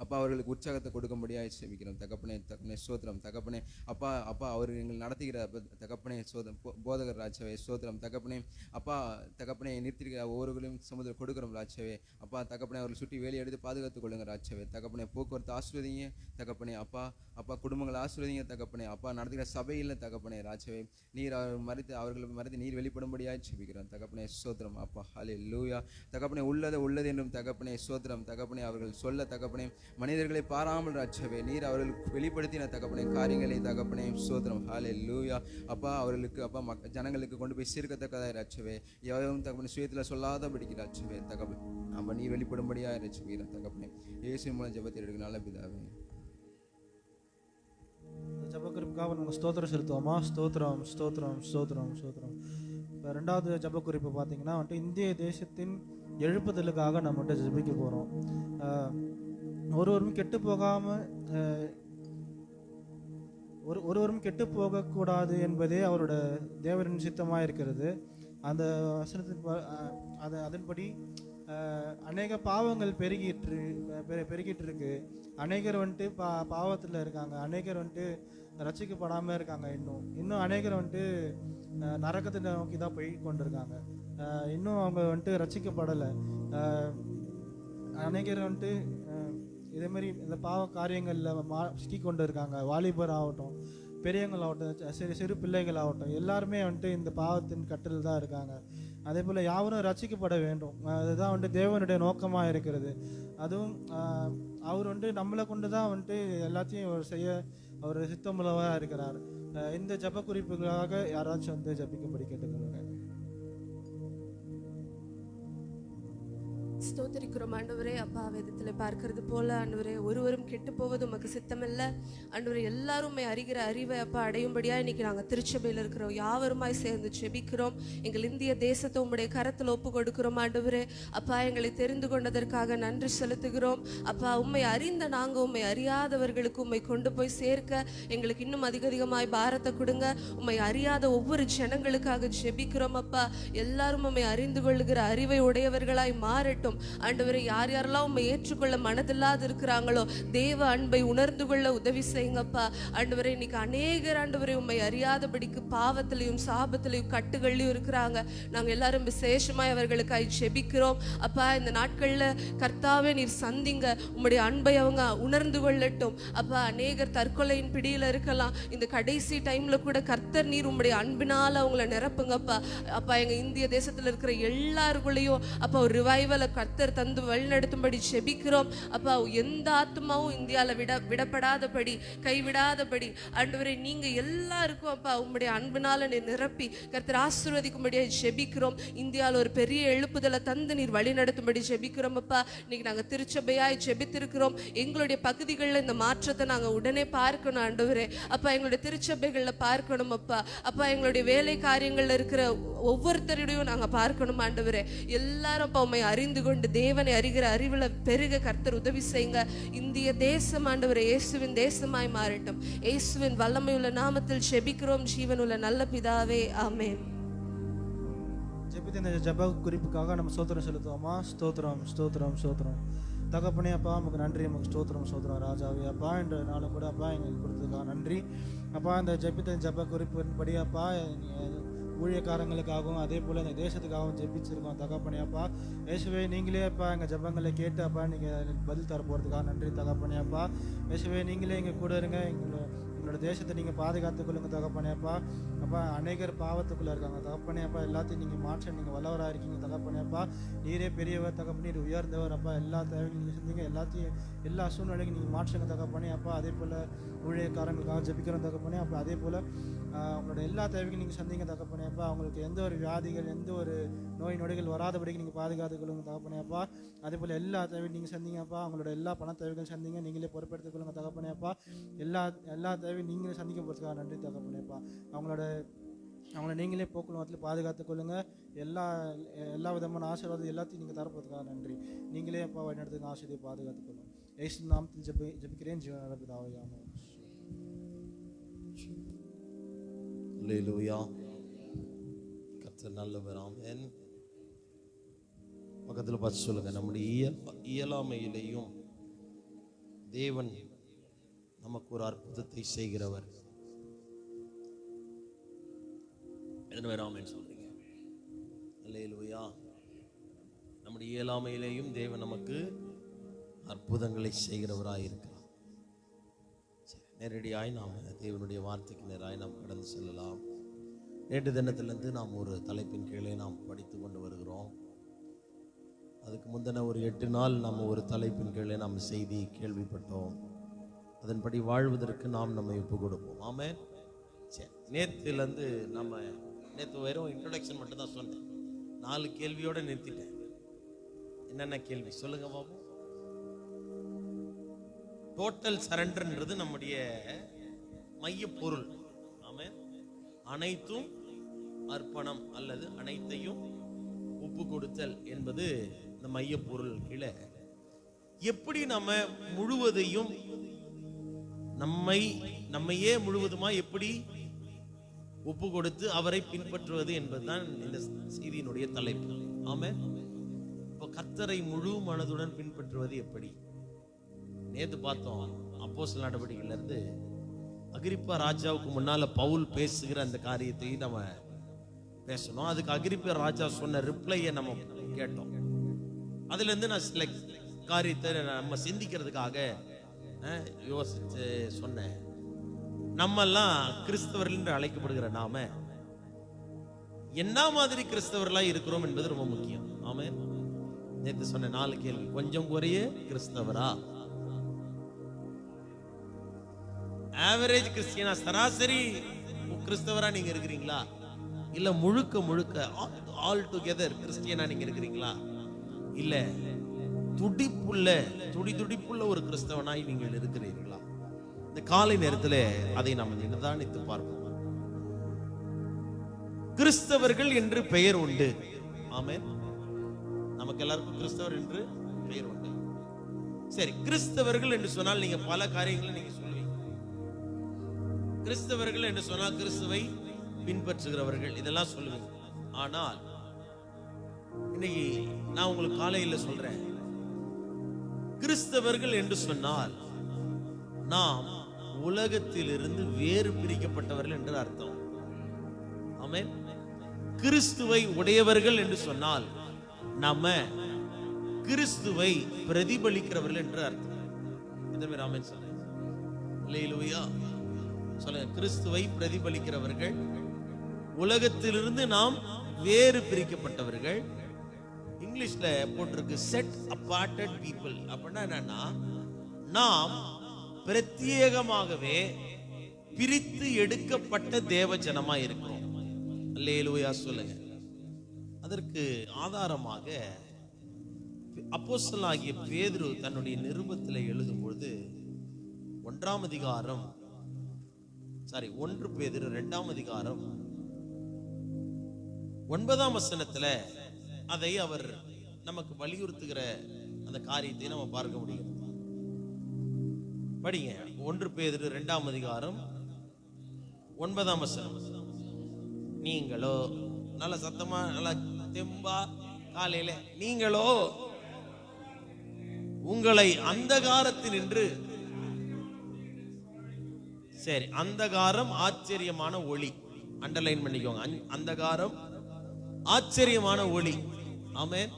அப்பா அவர்களுக்கு உற்சாகத்தை கொடுக்கும்படியாக சேமிக்கிறோம் தகப்பனே. சோத்திரம் தகப்பனே. அப்பா அவர் எங்கள் நடத்துகிற தகப்பனே போதகர் ராஜாவே. சோத்திரம் தகப்பனே. அப்பா தகப்பனே நிறுத்திருக்கிற ஒவ்வொருவர்களையும் சமுதிரம் கொடுக்குறோம் ராஜாவே. அப்பா தகப்பனே அவர்கள் சுற்றி வேலையை எடுத்து பாதுகாத்துக் கொள்ளுங்க ராஜாவே தகப்பனே. போக்குவரத்து ஆசீர்வதிங்க தகப்பனே. அப்பா குடும்பங்களை ஆசீர்வதிங்க தகப்பனே. அப்பா நடத்துகிற சபையில் தகப்பனே ராஜாவே நீர் அவர்கள் மறைத்து நீர் வெளிப்படும்படியாக சேமிக்கிறோம் தகப்பனே. சோத்திரம் அப்பா. ஹல்லேலூயா. தகப்பனே உள்ளது என்றும் தகப்பனே. சோத்திரம் தகப்பனே. அவர்கள் சொல்ல தகப்பனே மனிதர்களை பாராமல் ராஜாவே நீர் அவர்களுக்கு வெளிப்படுத்தின தகப்பனே காரியங்களை தகப்பனே. சோத்திரம். ஹல்லேலூயா. அப்பா அவர்களுக்கு அப்பா ஜனங்களுக்கு கொண்டு போய் சேர்க்கத்தக்கதாக ராஜாவே எவரும் தகப்பனே சுயத்தில் சொல்லாதபடிக்கு ராஜாவே தகப்பனே அப்பா நீர் வெளிப்படும்படியாக ரட்சிக்கிறோம் தகப்பனே. இயேசுவின் மூலம் ஜெபத்தை எடுக்க நல்ல பிதாவே. ஜெபக்குறிப்புக்காக நம்ம ஸ்தோத்திரம் செலுத்துவோமா? ஸ்தோத்திரம் ஸ்தோத்திரம் ஸ்தோத்திரம் ஸ்தோத்திரம். இப்போ 2வது ஜெபக்குறிப்பு பார்த்தீங்கன்னா வந்துட்டு இந்திய தேசத்தின் எழுப்புதலுக்காக நம்ம வந்துட்டு ஜெபிக்க போகிறோம். ஒருவரும் கெட்டு போகாமல் ஒருவரும் கெட்டு போகக்கூடாது என்பதே அவரோட தேவரின் சித்தமாக இருக்கிறது. அந்த வசனத்தின் அதன்படி அநேக பாவங்கள் பெருகிட்டு இருக்கு. அநேகர் வந்துட்டு பாவத்தில் இருக்காங்க. அநேகர் வந்துட்டு ரட்சிக்கப்படாமல் இருக்காங்க. இன்னும் அநேகர் வந்துட்டு நரகத்தை நோக்கி தான் போய் கொண்டிருக்காங்க. இன்னும் அவங்க வந்துட்டு ரட்சிக்கப்படலை. அநேகர் வந்துட்டு இதே மாதிரி இந்த பாவ காரியங்களில் சிக்கி கொண்டு இருக்காங்க. வாலிபர் ஆகட்டும், பெரியவங்களாகட்டும், சிறு பிள்ளைகள் ஆகட்டும், எல்லாருமே வந்துட்டு இந்த பாவத்தின் கட்டில் தான் இருக்காங்க. அதே போல் யாவரும் ரட்சிக்கப்பட வேண்டும். அதுதான் வந்துட்டு தேவனுடைய நோக்கமாக இருக்கிறது. அதுவும் அவர் வந்துட்டு நம்மளை கொண்டு தான் வந்துட்டு எல்லாத்தையும் செய்ய அவர் சித்தமுள்ளவராக இருக்கிறார். இந்த ஜப குறிப்புகளாக யாராச்சும் வந்து ஜபிக்கும்படி கேட்டுக்கொள்ளுங்க. ஸ்தோத்திரிக்கிறோம் ஆண்டவரே. அப்பா, வேதத்தில் பார்க்கிறது போல ஆண்டவரே, ஒருவரும் கெட்டு போவது உமக்கு சித்தமில்லை ஆண்டவரே. எல்லாருமே அறிகிற அறிவை அப்பா அடையும்படியா இன்னைக்கு நாங்கள் திருச்சபையில் இருக்கிறோம். யாவருமாய் சேர்ந்து செபிக்கிறோம். எங்கள் இந்திய தேசத்தை உம்முடைய கரத்தில் ஒப்பு கொடுக்கிறோம் ஆண்டவரே. அப்பா, எங்களை தெரிந்து கொண்டதற்காக நன்றி செலுத்துகிறோம். அப்பா, உம்மை அறிந்த நாங்கள் உம்மை அறியாதவர்களுக்கு உம்மை கொண்டு போய் சேர்க்க எங்களுக்கு இன்னும் அதிகமாய் பாரத்தை கொடுங்க. உம்மை அறியாத ஒவ்வொரு ஜனங்களுக்காக ஜெபிக்கிறோம் அப்பா. எல்லாரும் உம்மை அறிந்து கொள்ளுகிற அறிவை உடையவர்களாய் மாறட்டும் ஆண்டவரே. யார் யாரெல்லாம் உம்மை ஏற்றுக்கொள்ள மனதில்லாது இருக்கிறாங்களோ தேவ அன்பை உணர்ந்து கொள்ள உதவி செய்யுங்கப்பா ஆண்டவரே. இன்னைக்கு அநேகர் ஆண்டவரே உம்மை அறியாதபடிக்கு பாவத்திலையும் சாபத்திலையும் கட்டுகள்லையும் இருக்கிறாங்க. நாங்க எல்லாரும் விசேஷமாய் அவர்களுக்காய் ஜெபிக்கிறோம் அப்பா. இந்த நாட்கள்ல கர்த்தாவே நீர் சந்திங்க, உம்முடைய அன்பை அவங்க உணர்ந்து கொள்ளட்டும் அப்பா. அநேகர் தற்கொலையின் பிடியில இருக்கலாம். இந்த கடைசி டைம்ல கூட கர்த்தர் நீர் உம்முடைய அன்பினால அவங்கள நிரப்புங்கப்பா. அப்பா, எங்க இந்திய தேசத்துல இருக்கிற எல்லாருக்குள்ளேயும் அப்பா ஒரு ரிவைவலை கர்த்தர் தந்து வழிநடத்தும்படி செபிக்கிறோம் அப்பா. எந்த ஆத்மாவும் இந்தியாவில் விடப்படாதபடி கைவிடாதபடி ஆண்டவரே நீங்க எல்லாருக்கும் அப்பா உம்முடைய அன்பினால நீர் நிரப்பி கர்த்தர் ஆசீர்வதிக்கும்படியாக செபிக்கிறோம். இந்தியாவில் ஒரு பெரிய எழுப்புதலை தந்து நீர் வழி நடத்தும்படி செபிக்கிறோம் அப்பா. இன்னைக்கு நாங்கள் திருச்சபையாய் செபித்திருக்கிறோம். எங்களுடைய பகுதிகளில் இந்த மாற்றத்தை நாங்கள் உடனே பார்க்கணும் ஆண்டவரே அப்பா. எங்களுடைய திருச்சபைகளில் பார்க்கணும் அப்பா. அப்பா, எங்களுடைய வேலை காரியங்கள்ல இருக்கிற ஒவ்வொருத்தரையும் நாங்கள் பார்க்கணும் ஆண்டவரே. எல்லாரும் அப்பா உண்மை அறிந்து கொண்டு தேவனை அறிகிற அறிவுல பெருக கர்த்தர் உதவி செய்யுங்க. இந்திய தேசம் ஆண்டவரே இயேசுவின் தேசமாய் மாறட்டும். இயேசுவின் வல்லமையுள்ள நாமத்தில் செபிக்கிறோம் ஜீவனுள்ள நல்ல பிதாவே, ஆமென். ஜெபித்த இந்த ஜப குறிப்புக்காக நம்ம ஸ்தோத்திரம் செலுத்துவோமா? ஸ்தோத்திரம் ஸ்தோத்திரம் ஸ்தோத்திரம். தகப்பனே அப்பா, நமக்கு நன்றி, நமக்கு ஸ்தோத்திரம் ஸ்தோத்திரம் ராஜாவே அப்பா. என்ற நாளும் கூட அப்பா எங்களுக்கு கொடுத்ததுக்காக நன்றி அப்பா. இந்த ஜெபித்த ஜப குறிப்பின்படி அப்பா ஊழியக்காரங்களுக்காகவும் அதே போல் இந்த தேசத்துக்காகவும் ஜெபிச்சிருக்கோம் தகப்பனே அப்பா. இயேசுவே நீங்களே அப்பா எங்கள் ஜெபங்களை கேட்டு அப்பா நீங்கள் பதில் தர போகிறதுக்காக நன்றி தகப்பனே அப்பா. இயேசுவே நீங்களே எங்கள் கூட இருங்க. எங்களோட தேசத்தை நீங்கள் பாதுகாத்துக் கொள்ளுங்க தகப்பனே அப்பா. அப்பா, அநேகர் பாவத்துக்குள்ளே இருக்காங்க தகப்பனே அப்பா. எல்லாத்தையும் நீங்கள் மாற்ற நீங்கள் வல்லவராக இருக்கீங்க தகப்பனே அப்பா. நீரே பெரியவர் தகப்பனே, நீர் உயர்ந்தவர் அப்பா. எல்லா தேவையும் நீங்கள் செஞ்சீங்க. எல்லாத்தையும் எல்லா சூழ்நிலையும் நீங்கள் மாற்றுங்க தகப்பனே அப்பா. அதே போல் ஊழியக்காரங்களுக்காக ஜெபிக்கிறோம் தகப்பனே அப்பா. அதே போல் அவங்களோட எல்லா தேவைக்கும் நீங்கள் சந்திங்க தகப்பனே அப்பா. அவங்களுக்கு எந்த ஒரு வியாதிகள் எந்த ஒரு நோய் நொடிகள் வராதபடிக்கு நீங்கள் பாதுகாத்துக் கொள்ளுங்க தகப்பனே அப்பா. அதே போல் எல்லா தேவையும் நீங்கள் சந்திங்கப்பா. அவங்களோட எல்லா பண தேவைகள் சந்திங்க, நீங்களே பொறுப்பெடுத்துக் கொள்ளுங்க தகப்பனே அப்பா. எல்லா தேவையும் நீங்களே சந்திக்க போகிறதுக்காக நன்றி தகப்பனே அப்பா. அவங்கள நீங்களே போக்குவரத்தில் பாதுகாத்துக் கொள்ளுங்க. எல்லா விதமான ஆசீர்வாதம் எல்லாத்தையும் நீங்கள் தரப்போகிறதுக்காக நன்றி. நீங்களே அப்பா வழிநடத்துக்கு ஆசீர்வாதத்தை பாதுகாத்துக் கொள்ளுங்க. இயேசு நாமத்தில் ஜெபிக்கிறேன் ஜீவனான பிதாவே, ஆமென். அல்லேலூயா. கர்த்தர் நல்லவர், ஆமென். பக்கத்தில் பார்த்து சொல்லுங்க, நம்முடைய இயலாமையிலேயும் தேவன் நமக்கு ஒரு அற்புதத்தை செய்கிறவர். எத்தனை பேர் ஆமென் சொல்றீங்க? அல்லேலூயா. நம்முடைய இயலாமையிலேயும் தேவன் நமக்கு அற்புதங்களை செய்கிறவராக இருக்கிறார். நேரடியாய் நாம் தேவனுடைய வார்த்தைக்கு நேராய் நாம் கடந்து செல்லலாம். நேற்று தினத்திலிருந்து நாம் ஒரு தலைப்பின் கீழே நாம் படித்து கொண்டு வருகிறோம். அதுக்கு முந்தின ஒரு 8 நாள் நாம் ஒரு தலைப்பின் கீழே நாம் செய்தி கேள்விப்பட்டோம். அதன்படி வாழ்வதற்கு நாம் நம்மை ஒப்பு கொடுப்போம். ஆமென். சரி, நேற்றுலேருந்து நேற்று வெறும் இன்ட்ரோடக்ஷன் மட்டும் தான் சொன்னேன். 4 கேள்வியோடு நிறுத்திட்டேன். என்னென்ன கேள்வி சொல்லுங்க பாபு? டோட்டல் சரண்டர்ன்றது நம்முடைய மைய பொருள். ஆமென். அனைத்தும் அர்ப்பணம் அல்லது அனைத்தையும் ஒப்பு கொடுத்தல் என்பது இந்த மைய பொருள் கீழே. எப்படி நம்ம முழுவதையும் நம்மையே முழுவதுமா எப்படி ஒப்பு கொடுத்து அவரை பின்பற்றுவது என்பதுதான் இந்த செய்தியினுடைய தலைப்பு. ஆமென். இப்போ கர்த்தரை முழு மனதுடன் பின்பற்றுவது எப்படி? நேத்து பார்த்தோம் அப்போஸ்தலர் நடவடிக்கையில இருந்து அகிரிப்பா ராஜாவுக்கு முன்னால பவுல் பேசுகிற அந்த காரியத்தை நம்ம பேசணும். அதுக்கு அகிரிப்பா ராஜா சொன்ன ரிப்ளையை நம்ம கேட்டோம். அதுல இருந்து நான் சில காரியத்தை நம்ம சிந்திக்கிறதுக்காக யோசிச்சு சொன்னேன். நம்மெல்லாம் கிறிஸ்தவர்கள் என்று அழைக்கப்படுகிற நாம என்ன மாதிரி கிறிஸ்தவர்களா இருக்கிறோம் என்பது ரொம்ப முக்கியம். ஆமென். நேற்று சொன்ன 4 கேள்வி. கொஞ்சம் குறைய கிறிஸ்தவரா, ஆவரேஜ் கிறிஸ்டியனா, சராசரி கிறிஸ்தவரா நீங்க இருக்கிறீங்களா, இல்ல முழுக்க முழுக்க ஆல் டுகெதர் கிறிஸ்டியனா நீங்க இருக்கிறீங்களா, இல்ல துடிப்புள்ள ஒரு கிறிஸ்தவனாய் நீங்கள் இருக்கிறீர்களா? இந்த காலை நேரத்தில் அதை நாம் நிதானித்து பார்ப்போம். கிறிஸ்தவர்கள் என்று பெயர் உண்டு. ஆமென். நமக்கு எல்லாருக்கும் கிறிஸ்தவர் என்று பெயர் உண்டு. சரி, கிறிஸ்தவர்கள் என்று சொன்னால் நீங்க பல காரியங்களை நீங்க சொல்லுவீங்க. கிறிஸ்தவர்கள் என்று சொன்னால் கிறிஸ்துவை பின்பற்றுகிறவர்கள் இதெல்லாம் சொல்லுவீங்க. ஆனால் இன்னைக்கு நான் உங்களுக்கு காலையில சொல்றேன், கிறிஸ்தவர்கள் என்று சொன்னால் நாம் உலகத்திலிருந்து வேறு பிரிக்கப்பட்டவர்கள் என்று அர்த்தம். ஆமென். கிறிஸ்துவை உடையவர்கள் என்று சொன்னால் நாம கிறிஸ்துவை பிரதிபலிக்கிறவர்கள் என்று அர்த்தம். இந்த மாதிரி ஆமென் சொல்லுங்க. அல்லேலூயா சொல்லுங்க. கிறிஸ்துவை பிரதிபலிக்கிறவர்கள், உலகத்திலிருந்து நாம் வேறு பிரிக்கப்பட்டவர்கள். இங்கிலீஷ்ல போட்டிருக்கு செட் அபார்ட்டட் பீப்புள். அப்படின்னா என்னன்னா, நாம் பிரத்யேகமாகவே பிரித்து எடுக்கப்பட்ட தேவ ஜனமா இருக்கிறோம். அல்லேலூயா சொல்லுங்க. அதற்கு ஆதாரமாக அப்போஸ்தலனாகிய பேதுரு தன்னுடைய நிருபத்தில் எழுதும் பொழுது 1 பேதுரு 2 அதிகாரம் 9 வசனத்துல அதை அவர் நமக்கு வலியுறுத்துகிற அந்த காரியத்தை நம்ம பார்க்க முடியும். படிங்க. 1 பேதுரு 2 அதிகாரம் 9 வசனம். நீங்களோ, நல்ல சத்தமா நல்ல தெம்பா காலையில, நீங்களோ உங்களை அந்தகாரத்தில் நின்று, சரி, அந்தகாரம் ஆச்சரியமான ஒளி, அண்டர்லைன் பண்ணிக்கோங்க. அந்தகாரம் ஆச்சரியமான ஒளி. ஆமென்.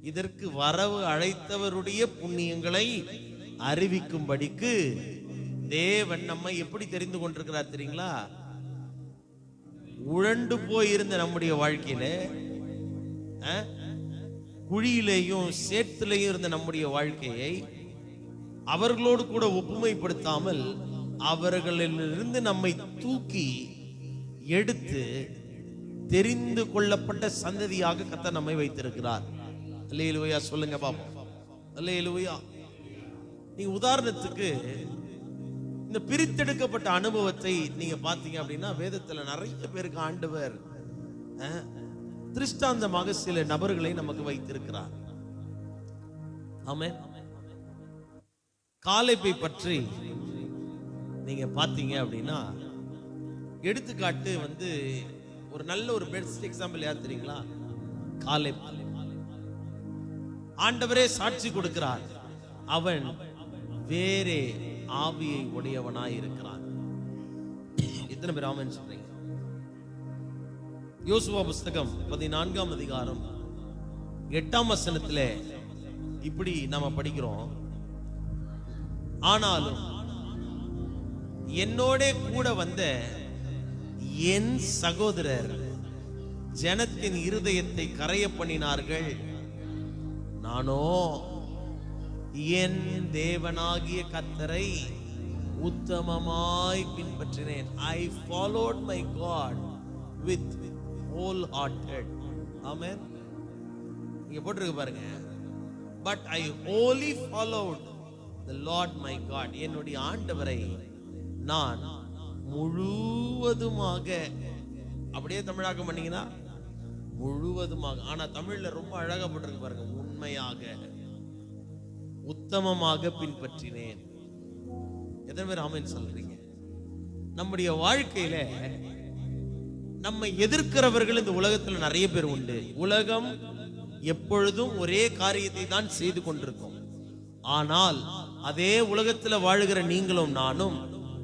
இதற்கு வரவு அழைத்தவருடைய புண்ணியங்களை அறிவிக்கும்படிக்கு தேவன் நம்மை எப்படி தெரிந்து கொண்டிருக்கிறார் தெரியுங்களா? உழண்டு போயிருந்த நம்முடைய வாழ்க்கையில, குழியிலேயும் சேற்றிலேயும் இருந்த நம்முடைய வாழ்க்கையை அவர்களோடு கூட ஒப்புமைப்படுத்தாமல் அவர்களிலிருந்து நம்மை தூக்கி எடுத்து தெரிந்து கொள்ளப்பட்ட சந்ததியாக கர்த்தர் நம்மை வைத்திருக்கிறார். அல்லேலூயா சொல்லுங்க பாப்போம். அல்லேலூயா. நீங்க உதாரணத்துக்கு இந்த பிரித்தெடுக்கப்பட்ட அனுபவத்தை நீங்க பாத்தீங்க அப்படின்னா, வேதத்துல நிறைய பேருக்கு ஆண்டவர் திருஷ்டாந்தமாக சில நபர்களை நமக்கு வைத்திருக்கிறார். ஆமென். காலேபை பற்றி நீங்க பாத்தீங்க அப்படின்னா, எடுத்துக்காட்டு ஒரு நல்ல ஒரு பெஸ்ட் எக்ஸாம்பிள் யார் தெரியுங்களா? காலேப். ஆண்டவரே சாட்சி கொடுக்கிறார், அவன் வேறே ஆவியை உடையவனாய் இருக்கிறான். எத்தனை பேர் ஆமென் சொல்றீங்க? யோசுவா புஸ்தகம் 14 அதிகாரம் 8 வசனத்துல இப்படி நாம படிக்கிறோம். ஆனாலும் என்னோட கூட வந்த என் சகோதரர் ஜனத்தின் இருதயத்தை கரைய பண்ணினார்கள், நானோ என் தேவனாகிய கர்த்தரை உத்தமமாய் பின்பற்றினேன். I followed my God with wholehearted. Amen. இங்க போட்டிருக்கு பாருங்க. But I wholly followed the Lord my God. என்னுடைய ஆண்டவரை நான் முழுவதுமாக, அப்படியே தமிழாக்கம் பண்ணீங்கன்னா முழுவதுமாக, ஆனா தமிழ்ல ரொம்ப அழகா போட்டிருக்கு பாருங்க, உண்மையாக உத்தமமாக பின்பற்றினேன். எத்தனை பேர் ஆமென் சொல்றீங்க? நம்முடைய வாழ்க்கையில நம்மை எதிர்க்கிறவர்கள் இந்த உலகத்துல நிறைய பேர் உண்டு. உலகம் எப்பொழுதும் ஒரே காரியத்தை தான் செய்து கொண்டிருக்கும். ஆனால் அதே உலகத்துல வாழுகிற நீங்களும் நானும்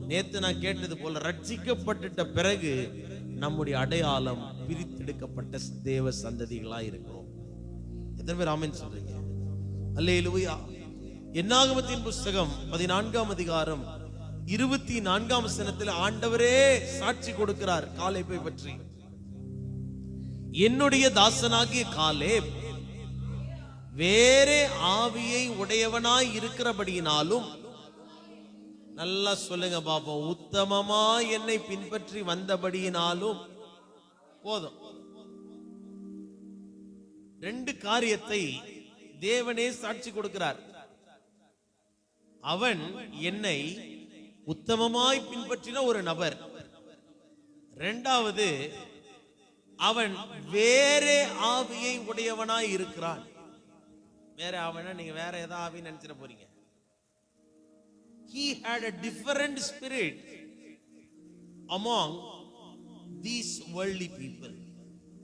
நேத்து நான் கேட்டது போல ரட்சிக்கப்பட்ட பிறகு நம்முடைய அடையாளம் பிரித்தெடுக்கப்பட்ட தேவ சந்ததிகளா இருக்கிறோம். எத்தனை பேர் ஆமென் சொல்றீங்க? அல்லேலூயா. என்னாகமத்தின் புஸ்தகம் 14ஆம் அதிகாரம் 24ஆம் வசனத்தில் ஆண்டவரே சாட்சி கொடுக்கிறார் காலேபை பற்றி. என்னுடைய தாசனாகிய காலேப் வேறே ஆவியை உடையவனாய் இருக்கிறபடியினாலும், நல்லா சொல்லுங்க பாப்போம், உத்தமமா என்னை பின்பற்றி வந்தபடியினாலும் போதும். 2 காரியத்தை தேவனே சாட்சி கொடுக்கிறார். அவன் என்னை உத்தமமாய் பின்பற்றின ஒரு நபர். 2வது, அவன் வேறே ஆவியை உடையவனாய் இருக்கிறான். வேற ஆவினா நீங்க வேற ஏதோ ஆவி நினைச்சிட போறீங்க. He had a different spirit among these worldly people.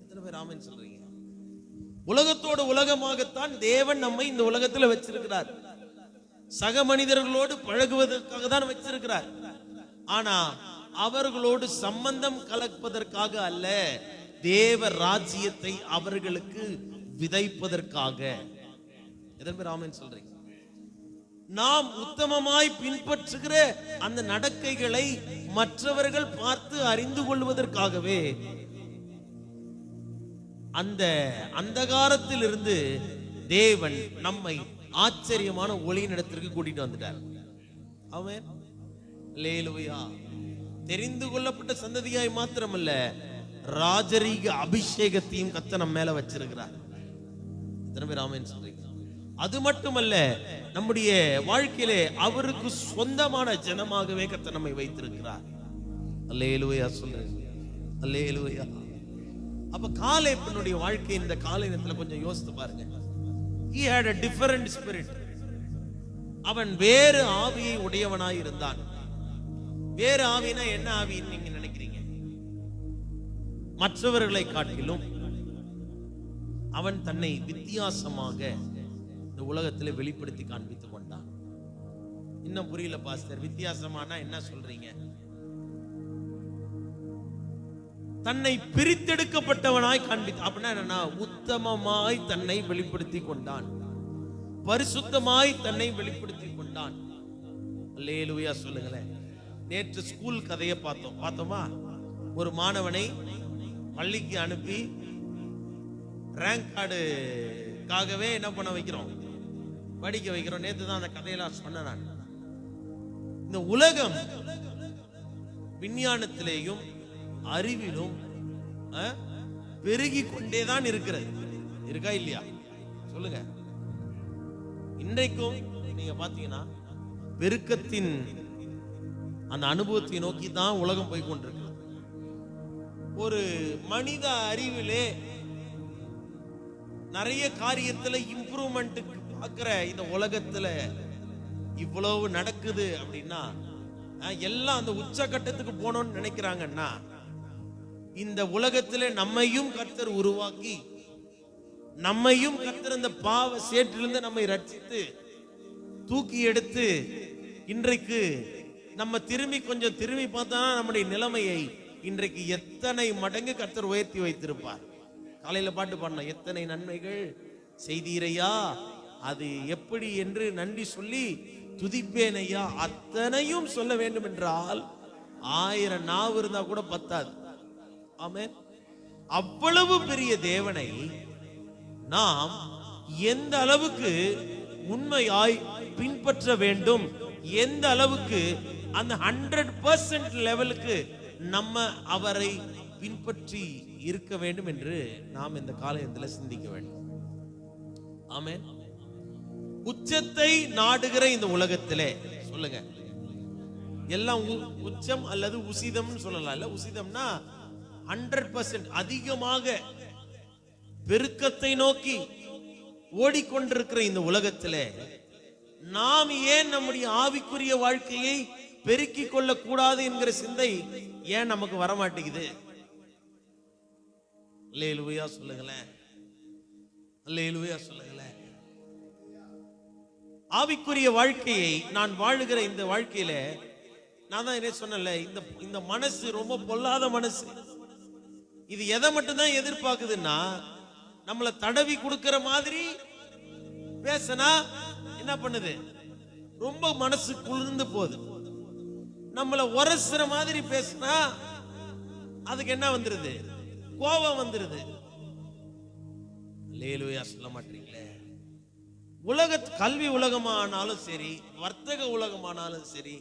எத்தனை பேர் ஆமென் சொல்றீங்க? உலகத்தோடு உலகமாகத்தான் தேவன் நம்மை இந்த உலகத்துல வச்சிருக்கிறார். சக மனிதர்களோடு பழகுவதற்காக தான் வச்சிருக்கிறார். ஆனா அவர்களோடு சம்பந்தம் கலப்பதற்காக அல்ல, தேவ ராஜ்யத்தை அவர்களுக்கு விதைப்பதற்காக. எத்தனை பேர் ஆமென் சொல்றீங்க? நாம் உத்தமமாய் பின்பற்றுகிற அந்த நடக்கைகளை மற்றவர்கள் பார்த்து அறிந்து கொள்வதற்காகவே அந்த அந்தகாரத்தில் இருந்து தேவன் நம்மை ஆச்சரியமான ஒளியினிடத்திற்கு கூட்டிட்டு வந்துட்டார். ஆமென். அல்லேலூயா. தெரிந்து கொள்ளப்பட்ட சந்ததியாய் மாத்திரமல்ல, ராஜரீக அபிஷேகத்தையும் கர்த்தர் நம்ம மேல வச்சிருக்கிறார். எத்தனை பேர் ஆமென் சொல்றீங்க? அது மட்டுமல்ல, நம்முடைய வாழ்க்கையிலே அவருக்கு சொந்தமான ஜனமாகவே கர்த்தர் நம்மை வைத்திருக்கிறார். அல்லேலூயா சொல்றேன். அல்லேலூயா. அப்ப காலேபினுடைய வாழ்க்கை இந்த காலையில கொஞ்சம் யோசித்து பாருங்க. He had a different spirit. அவன் வேறு ஆவியை உடையவனாய் இருந்தான். வேறு ஆவினா என்ன ஆவின்னு நீங்க நினைக்கிறீங்க? மற்றவர்களை காட்டிலும் அவன் தன்னை வித்தியாசமாக இந்த உலகத்திலே வெளிப்படுத்தி காண்பித்துக் கொண்டான். இன்னும் புரியல பாஸ்டர், வித்தியாசமானா என்ன சொல்றீங்க? தன்னை பிரித்தெடுக்கப்பட்டவனாய் காண்பித்து, அப்படின்னா என்னன்னா, உத்தமமாய் தன்னை வெளிப்படுத்தி கொண்டான், பரிசுத்தமாய் தன்னை வெளிப்படுத்தி கொண்டான். அல்லேலூயா சொல்லுங்களேன். நேற்று ஸ்கூல் கதையை பார்த்தோமா? ஒரு மாணவனை பள்ளிக்கு அனுப்பி ரேங்க் கார்டுக்காகவே என்ன பண்ண வைக்கிறோம்? படிக்க வைக்கிறோம். நேற்று தான் அந்த கதையெல்லாம் சொன்னேன் நான். இந்த உலகம் விஞ்ஞானத்திலேயும் அறிவிலும் பெருகி கொண்டேதான் இருக்கிறது. இருக்கா இல்லையா? சொல்லுங்க. இன்றைக்கும் நீங்க பாத்தீங்கன்னா பெருக்கத்தின் அந்த அனுபவத்தை நோக்கி தான் உலகம் போய் கொண்டிருக்கு. ஒரு மனித அறிவிலே நிறைய காரியத்துல இம்ப்ரூவ்மெண்ட்டுக்கு பார்க்கிற இந்த உலகத்துல இவ்வளவு நடக்குது அப்படின்னா, எல்லாம் அந்த உச்சகட்டத்துக்கு போனோம்னு நினைக்கிறாங்கன்னா, இந்த உலகத்திலே நம்மையும் கர்த்தர் உருவாக்கி, நம்மையும் கர்த்தர் இந்த பாவ சேற்றிலிருந்து நம்மை ரட்சித்து தூக்கி எடுத்து இன்றைக்கு நம்ம கொஞ்சம் திரும்பி பார்த்தா நம்முடைய நிலைமையை இன்றைக்கு எத்தனை மடங்கு கர்த்தர் உயர்த்தி வைத்திருப்பார். காலையில பாட்டு பாடின, எத்தனை நன்மைகள் செய்தீரையா, அது எப்படி என்று நன்றி சொல்லி துதிப்பேன் ஐயா. அத்தனையும் சொல்ல வேண்டும் என்றால் 1000 நாவு இருந்தா கூட பத்தாது. ஆமென். அவ்வளவு பெரிய தேவனை நாம் எந்த அளவுக்கு உண்மையாய் பின்பற்ற வேண்டும், எந்த அளவுக்கு அந்த 100% லெவலுக்கு நம்ம அவரை பின்பற்றி இருக்க வேண்டும் என்று நாம் இந்த காலையத்தில் சிந்திக்க வேண்டும். ஆமென். உச்சத்தை நாடுகிற இந்த உலகத்திலே சொல்லுங்க, எல்லாம் உச்சம் அல்லது உசிதம்னு சொல்லலாம். இல்ல, உசிதம்னா 100% அதிகமாக பெருக்கத்தை நோக்கி ஓடிக்கொண்டிருக்கிற இந்த உலகத்திலே நாம் ஏன் நம்முடைய ஆவிக்குரிய வாழ்க்கையை பெருக்கிக் கொள்ள கூடாது என்கிற சிந்தை ஏன் நமக்கு வரமாட்டேங்குது? அல்லேலூயா சொல்லுங்களேன், அல்லேலூயா சொல்லுங்களேன். ஆவிக்குரிய வாழ்க்கையை நான் வாழுகிற இந்த வாழ்க்கையில நான் தான் என்ன சொன்னல, இந்த மனசு ரொம்ப பொல்லாத மனசு. இது எதை மட்டும்தான் எதிர்பார்க்குதுன்னா, நம்மளை தடவி கொடுக்கிற மாதிரி பேசினா என்ன பண்ணுது, ரொம்ப மனசு குளிர்ந்து போகுது. நம்மள உரசுற மாதிரி பேசினா அதுக்கு என்ன வந்துருது, கோபம் வந்துருது. அல்லேலூயா சொல்ல மாட்டீங்களே. கல்வி உலகமானாலும் சரி, வர்த்தக உலகமானாலும் சரி,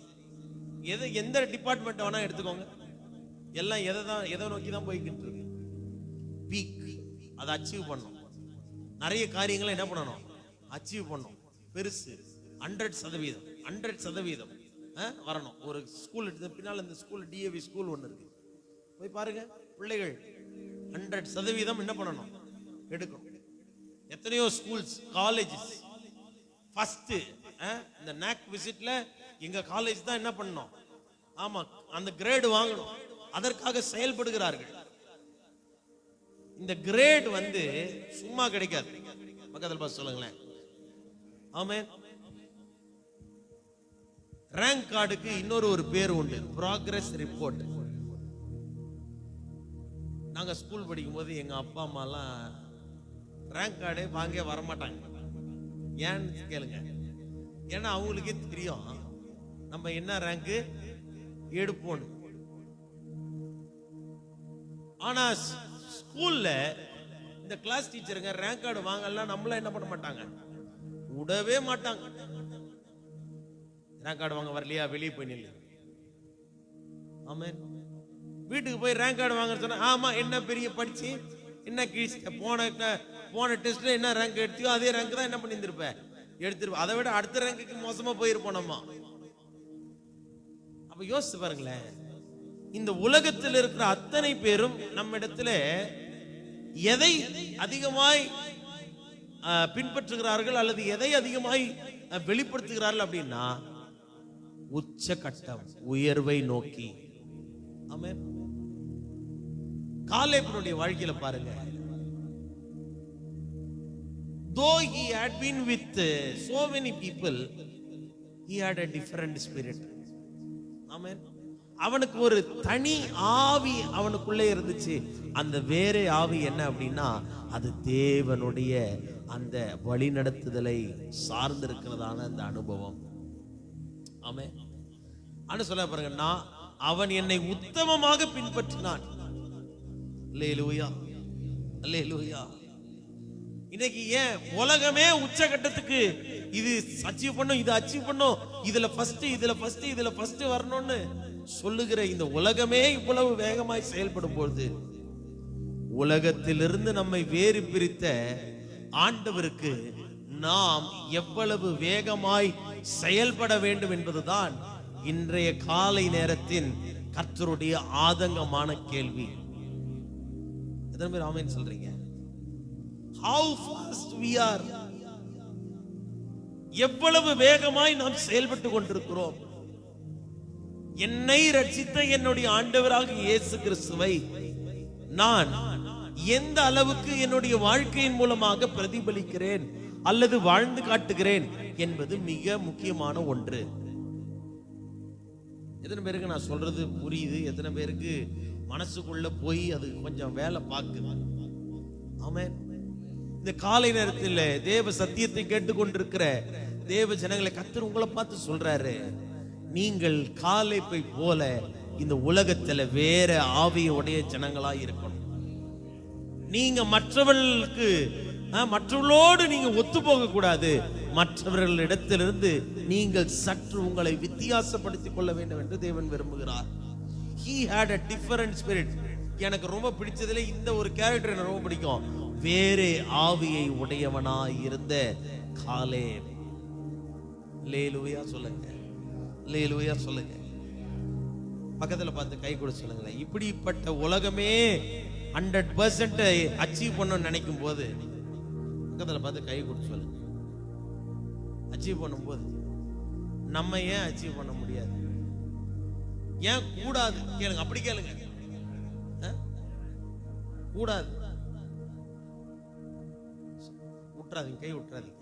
எந்த டிபார்ட்மெண்ட் வேணா எடுத்துக்கோங்க, எல்லாம் எதை நோக்கி தான் போய்கிட்டு இருக்கு. பீக், அதை அச்சீவ் பண்ணும். நிறைய காரியங்களை என்ன பண்ணணும், அச்சீவ் பண்ணும். பெருசு 100% 100% வரணும். ஒரு ஸ்கூல் எடுத்து பின்னால் இந்த ஸ்கூல் டிஏவி ஸ்கூல் ஒன்று இருக்கு, போய் பாருங்க. பிள்ளைகள் 100% என்ன பண்ணணும், எடுக்கணும். எத்தனையோ ஸ்கூல்ஸ், காலேஜஸ் ஃபர்ஸ்ட் இந்த நாக் விசிட்ல எங்க காலேஜ் தான் என்ன பண்ணணும், ஆமா அந்த கிரேடு வாங்கணும். அதற்காக செயல்படுகிறார்கள். இந்த கிரேட் வந்து சும்மா கிடைக்காது. பக்கத்தில் பார்த்து சொல்லுங்களேன். ஆமென். ரேங்க் கார்டுக்கு இன்னொரு பேர் உண்டு, ப்ராக்ரஸ் ரிப்போர்ட். நாங்க ஸ்கூல் படிக்கும் போது எங்க அப்பா அம்மா எல்லாம் ரேங்க் கார்டு வாங்க வரமாட்டாங்க. ஏன்னு கேளுங்க. ஏன்னா அவங்களுக்கே தெரியும் நம்ம என்ன ரேங்க் எடுப்போம். ஆனா ஸ்கூல்ல இந்த கிளாஸ் டீச்சருங்க ரேங்க் கார்டு வாங்கலாம், நம்மள என்ன பண்ண மாட்டாங்க, விடவே மாட்டாங்க. ரேங்க் கார்டு வாங்க வரலையா, வெளியே போய் நில்லு. ஆமென். வீட்டுக்கு போய் ரேங்க் கார்டு வாங்க சொன்னா, ஆமா என்ன பெரிய படிச்சு என்ன கிழிச்சிட்ட, போன டெஸ்ட்ல என்ன ரேங்க் எடுத்தியோ அதே ரேங்க் தான் என்ன பண்ணியிருந்திருப்ப, எடுத்திருப்ப. அதை விட அடுத்த ரேங்குக்கு மோசமா போயிருப்போம் நம்ம. அப்ப யோசிச்சு பாருங்களேன். இந்த உலகத்தில் இருக்கிற அத்தனை பேரும் நம்ம இடத்துல எதை அதிகமாய் பின்பற்றுகிறார்கள் அல்லது எதை அதிகமாய் வெளிப்படுத்துகிறார்கள் அப்படின்னா, உச்சகட்டம் உயர்வை நோக்கி. ஆமென். காலேபனுடைய வாழ்க்கையில பாருங்க. Though he had been with so many people, he had a different spirit. Amen. அவனுக்கு ஒரு தனி ஆவி அவனுக்குள்ளே இருந்துச்சு. அந்த வேற ஆவி என்ன அப்படின்னா, அது தேவனுடைய அந்த வழிநடத்துதலை சார்ந்திருக்கிறதான அந்த அனுபவம். ஆமென். ஆனா சொல்ல பாருங்க, அவன் என்னை உத்தமமாக பின்பற்றினான். அல்லேலூயா, அல்லேலூயா. இன்னைக்கு ஏன் உலகமே உச்சகட்டத்துக்கு இது அச்சீவ் பண்ணும், இது அச்சீவ் பண்ணும், இதுல ஃபர்ஸ்ட் வரணும்னு சொல்லுகிற இந்த உலகமே இவ்வளவு வேகமாய் செயல்படும் பொழுது, உலகத்திலிருந்து நம்மை வேறு பிரித்த ஆண்டவருக்கு நாம் எவ்வளவு வேகமாய் செயல்பட வேண்டும் என்பதுதான் இன்றைய காலை நேரத்தின் கர்த்தருடைய ஆதங்கமான கேள்வி. எத்தனை பேர் ஆமென் சொல்றீங்க? How fast we are, எவ்வளவு வேகமாய் நாம் செயல்பட்டு கொண்டிருக்கிறோம். என்னை ரட்சித்த என்னுடைய ஆண்டவராக இயேசு கிறிஸ்துவை நான் எந்த அளவுக்கு என்னுடைய வாழ்க்கையின் மூலமாக பிரதிபலிக்கிறேன் அல்லது வாழ்ந்து காட்டுகிறேன் என்பது மிக முக்கியமான ஒன்று. எத்தனை பேருக்கு நான் சொல்றது புரியுது? எத்தனை பேருக்கு மனசுக்குள்ள போய் அது கொஞ்சம் வேலை பார்க்குது? ஆமென். இந்த காலை நேரத்தில் தேவ சத்தியத்தை கேட்டுக்கொண்டிருக்கிற தேவ ஜனங்களை கர்த்தர் உங்களை பார்த்து சொல்றாரு, நீங்கள் காலேப்பை போல இந்த உலகத்துல வேற ஆவியுடைய ஜனங்களா இருக்கணும். நீங்க மற்றவர்களோடு நீங்க ஒத்து போக கூடாது. மற்றவர்களிடத்திலிருந்து நீங்கள் சற்று உங்களை வித்தியாசப்படுத்திக் கொள்ள வேண்டும் என்று தேவன் விரும்புகிறார். He had a different spirit. எனக்கு ரொம்ப பிடிச்சதுல இந்த ஒரு கேரக்டர் எனக்கு ரொம்ப பிடிக்கும். வேறே ஆவியை உடையவனாய் இருந்த காலேப். அல்லேலூயா சொல்லுங்க, அல்லேலூயா சொல்லுங்க. பக்கத்துல பார்த்து கை கொடு சொல்லுங்களேன். இப்படிப்பட்ட உலகமே 100% அச்சீவ் பண்ணணும்னு நினைக்கும் போது பக்கத்துல பார்த்து கை கொடு சொல்லுங்க. அச்சீவ் பண்ணும்போது நம்ம ஏன் அச்சீவ் பண்ண முடியாது? ஏன் கூடாது? கேளுங்க, அப்படி கேளுங்க. கூடாது. விட்டுறாதீங்க, கை விட்டுறாதீங்க.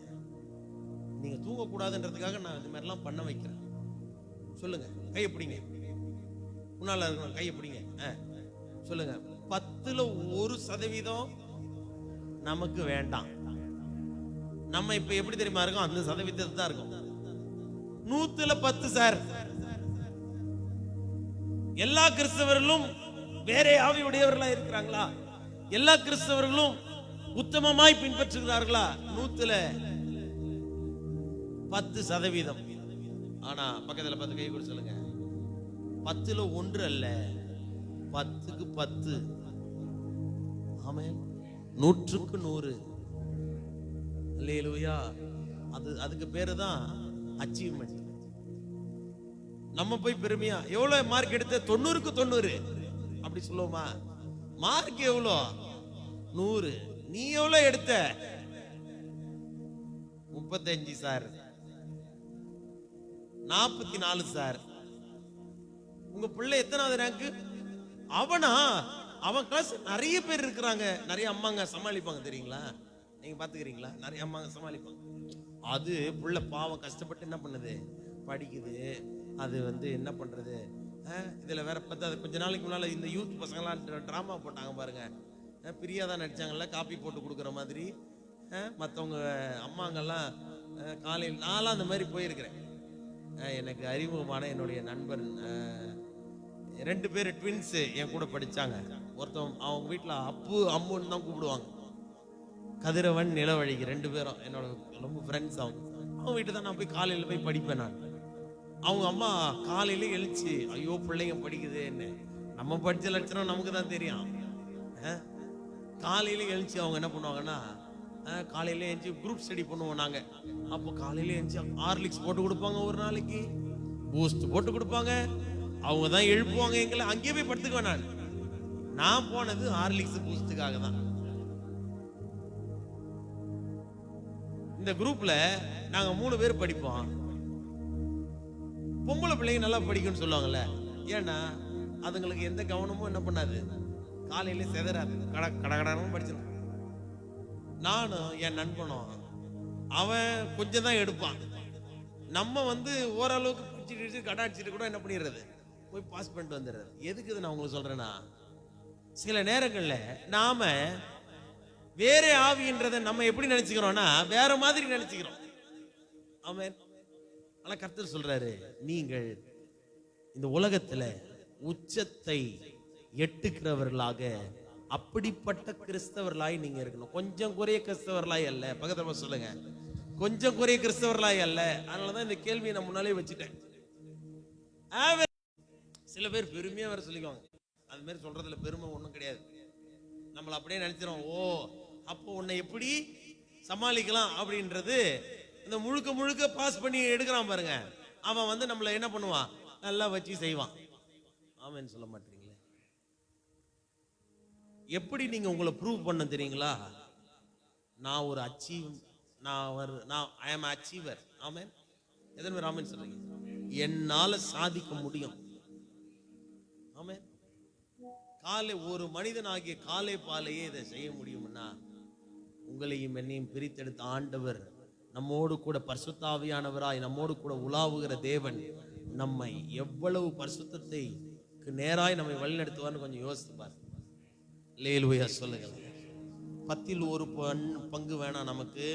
நீங்க தூங்கக்கூடாதுன்றதுக்காக நான் இந்த மாதிரிலாம் பண்ண வைக்கிறேன். சொல்லுங்க, கையை பிடிங்க. முன்னால இருக்கணும், கையை பிடிங்க. சொல்லுங்க, 10% நமக்கு வேண்டாம். நம்ம இப்ப எப்படி தெரியுமா இருக்கோம்? அந்த சதவீதத்தை தான் இருக்கும். 100% சார். எல்லா கிறிஸ்தவர்களும் வேற ஆவியுடையவர்களா இருக்கிறாங்களா? எல்லா கிறிஸ்தவர்களும் உத்தமமாய் பின்பற்றுகிறார்களா? 100% ஆனா பக்கத்துல 10 கை கூட சொல்லுங்க. 10% அல்ல, 10க்கு 10. ஆமென். 100க்கு 100. அல்லேலூயா. அதுக்கு பேரு தான் அச்சீவ்மெண்ட். நம்ம போய் பெருமையா எவ்வளவு மார்க் எடுத்த? 90க்கு 90 அப்படி சொல்லுவோமா? மார்க் எவ்வளோ? 100. நீ எவ்வளவு எடுத்த? 35 சார், 44 சார். உங்க பிள்ளை எத்தனாவது ரேங்க்? அவன் கிளாஸ் நிறைய பேர் இருக்கிறாங்க. நிறைய அம்மாங்க சமாளிப்பாங்க தெரியுங்களா? நீங்க பாத்துக்கிறீங்களா? நிறைய அம்மாங்க சமாளிப்பாங்க. அது புள்ள பாவம் கஷ்டப்பட்டு என்ன பண்ணுது? படிக்குது. அது என்ன பண்றது? இதுல வேற பார்த்தா கொஞ்ச நாளைக்கு முன்னால இந்த யூத் பசங்களாம் டிராமா போட்டாங்க பாருங்க. பிரியா தான் நடிச்சாங்கல்ல, காப்பி போட்டு கொடுக்குற மாதிரி. மற்றவங்க அம்மாங்கெல்லாம் காலையில் நான்லாம் அந்த மாதிரி போயிருக்கிறேன். எனக்கு அறிமுகமான என்னுடைய நண்பர் 2 பேர் ட்வின்ஸு என் கூட படித்தாங்க. ஒருத்தவங்க அவங்க வீட்டில் அப்பு அம்முன்னு தான் கூப்பிடுவாங்க. கதிரவன் நிலவழிக்கு 2 பேரும் என்னோட ரொம்ப ஃப்ரெண்ட்ஸ். அவங்க வீட்டு தான் நான் போய் காலையில் போய் படிப்பேன். நான் அவங்க அம்மா காலையில எழுச்சி, ஐயோ பிள்ளைங்க படிக்குதுன்னு. நம்ம படித்த லட்சணம் நமக்கு தான் தெரியும். காலையில எழுச்சி அவங்க என்ன பண்ணுவாங்கன்னா, காலையில எழுச்சி குரூப் ஸ்டடி பண்ணுவோம் நாங்க. அப்போ காலையில எழுச்சி ஹார்லிக்ஸ் போட்டு கொடுப்பாங்க, ஒரு நாளைக்கு பூஸ்ட் போட்டு கொடுப்பாங்க. அவங்க தான் எழுப்புவாங்க எங்களை. அங்கேயே போய் படுத்துக்குவேன். நான் போனது ஹார்லிக்ஸ் பூஸ்டுக்காக தான். இந்த குரூப்ல நாங்க 3 பேர் படிப்போம். பொம்பளை பிள்ளைங்க நல்லா படிக்கும்னு சொல்லுவாங்கல்ல. ஏன்னா அதுங்களுக்கு எந்த கவனமும் என்ன பண்ணாது, காலையில செதறாது, கடகடன்னு படிச்சிடும். நானும் என் நண்பனும் அவன் கொஞ்சம் தான் எடுப்பான். நம்ம ஓரளவுக்கு பிடிச்சிட்டு கடாடிச்சிட்டு கூட என்ன பண்ணிடுறது, போய் பாஸ் பண்ணிட்டு வந்துடுறது. எதுக்கு நான் உங்களுக்கு சொல்றேன்னா, சில நேரங்கள்ல நாம வேற ஆவின்றதை நம்ம எப்படி நினைச்சுக்கிறோம்னா வேற மாதிரி நினைச்சுக்கிறோம். ஆமென். ஆனா கர்த்தர் சொல்றாரு, நீங்கள் இந்த உலகத்துல உச்சத்தை எட்டுக்கிறவர்களாக, அப்படிப்பட்ட கிறிஸ்தவர்களாய் நீங்க இருக்கணும். கொஞ்சம் குறைய கிறிஸ்தவர்களாய் அல்ல. பக்கத்துல சொல்லுங்க, கொஞ்சம் குறைய கிறிஸ்தவர்களாய் அல்ல. அதனாலதான் இந்த கேள்வியை நான் முன்னாலே வச்சுட்டேன். சில பேர் பெருமையா வேற சொல்லிக்குவாங்க. அது மாதிரி சொல்றதுல பெருமை ஒண்ணும் கிடையாது. நம்மள அப்படியே நினைச்சிடும், ஓ அப்போ உன்னை எப்படி சமாளிக்கலாம் அப்படின்றது. இந்த முழுக்க முழுக்க பாஸ் பண்ணி எடுக்கிறான் பாருங்க, அவன் நம்மள என்ன பண்ணுவான், நல்லா வச்சு செய்வான். ஆமென் சொல்ல மாட்டீங்களே. எப்படி நீங்க உங்களை ப்ரூவ் பண்ண தெரியுங்களா? நான் ஒரு ஐ அம் அச்சீவர். ஆமென். எத்தனை பேர் ஆமென் சொல்றீங்க? என்னால சாதிக்க முடியும். ஆமென். ஒரு மனிதனாகிய காலை பாலையே இதை செய்ய முடியும்னா, உங்களையும் என்னையும் பிரித்தெடுத்த ஆண்டவர், நம்மோடு கூட பரிசுத்தாவியானவராய் நம்மோடு கூட உலாவுகிற தேவன் நம்மை எவ்வளவு பரிசுத்தத்தை நேராய் நம்மை வழிநடத்துவார்னு கொஞ்சம் யோசித்து பாருங்க. அல்லேலூயா சொல்லுங்க. 10ல் 1 பங்கு வேணாம் நமக்கு.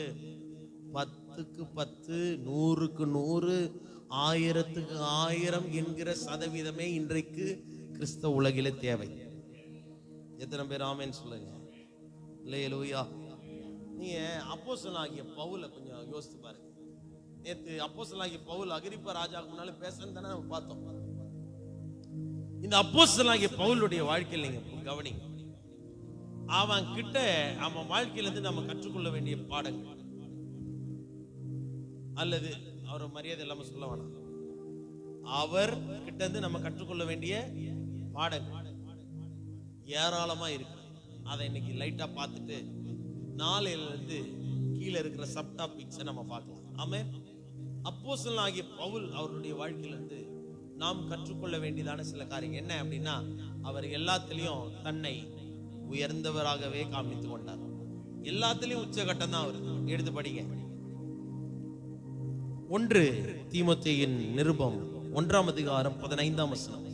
10க்கு 10, 100க்கு 100, 1000க்கு 1000 என்கிற சதவீதமே இன்றைக்கு கிறிஸ்தவ உலகிலே தேவை. எத்தனை பேர் ஆமென் சொல்லுங்க. அல்லேலூயா. நீங்க அப்போஸ்தலனாகிய பவுலை கொஞ்சம் யோசித்து பாருங்க. நேற்று அப்போஸ்தலனாகிய பவுல் அகிரிப்பா ராஜாவுக்கு முன்னால பேசுறேன்னு தானே நம்ம பார்த்தோம். இந்த அப்போஸ்தலனாகிய பவுலுடைய வாழ்க்கையில் நீங்க கவனிங்க. அவன் கிட்ட அவன் வாழ்க்கையிலிருந்து நம்ம கற்றுக்கொள்ள வேண்டிய பாடங்கள், அல்லது அவரை மரியாதை இல்லாம சொல்ல வேணாம், அவர் கிட்ட இருந்து நம்ம கற்றுக்கொள்ள வேண்டிய பாடங்கள் ஏராளமா இருக்கு. அதை இன்னைக்கு லைட்டா பார்த்துட்டு நாளையில இருந்து கீழே இருக்கிற சப் டாபிக்ஸை நம்ம பார்க்கலாம். ஆமென். அப்போஸ்தலனாகிய பவுல் அவருடைய வாழ்க்கையிலிருந்து நாம் கற்றுக்கொள்ள வேண்டியதான சில காரியங்கள் என்ன அப்படின்னா, அவர் எல்லாத்திலையும் தன்னை உயர்ந்தவராகவே காமித்து கொண்டார். எல்லாத்துலயும் உச்சகட்டம் தான் வருது. எடுத்து படிங்க. 1 தீமோத்தேயின் நிருபம் 1ஆம் அதிகாரம் 15ஆம் வசனம்.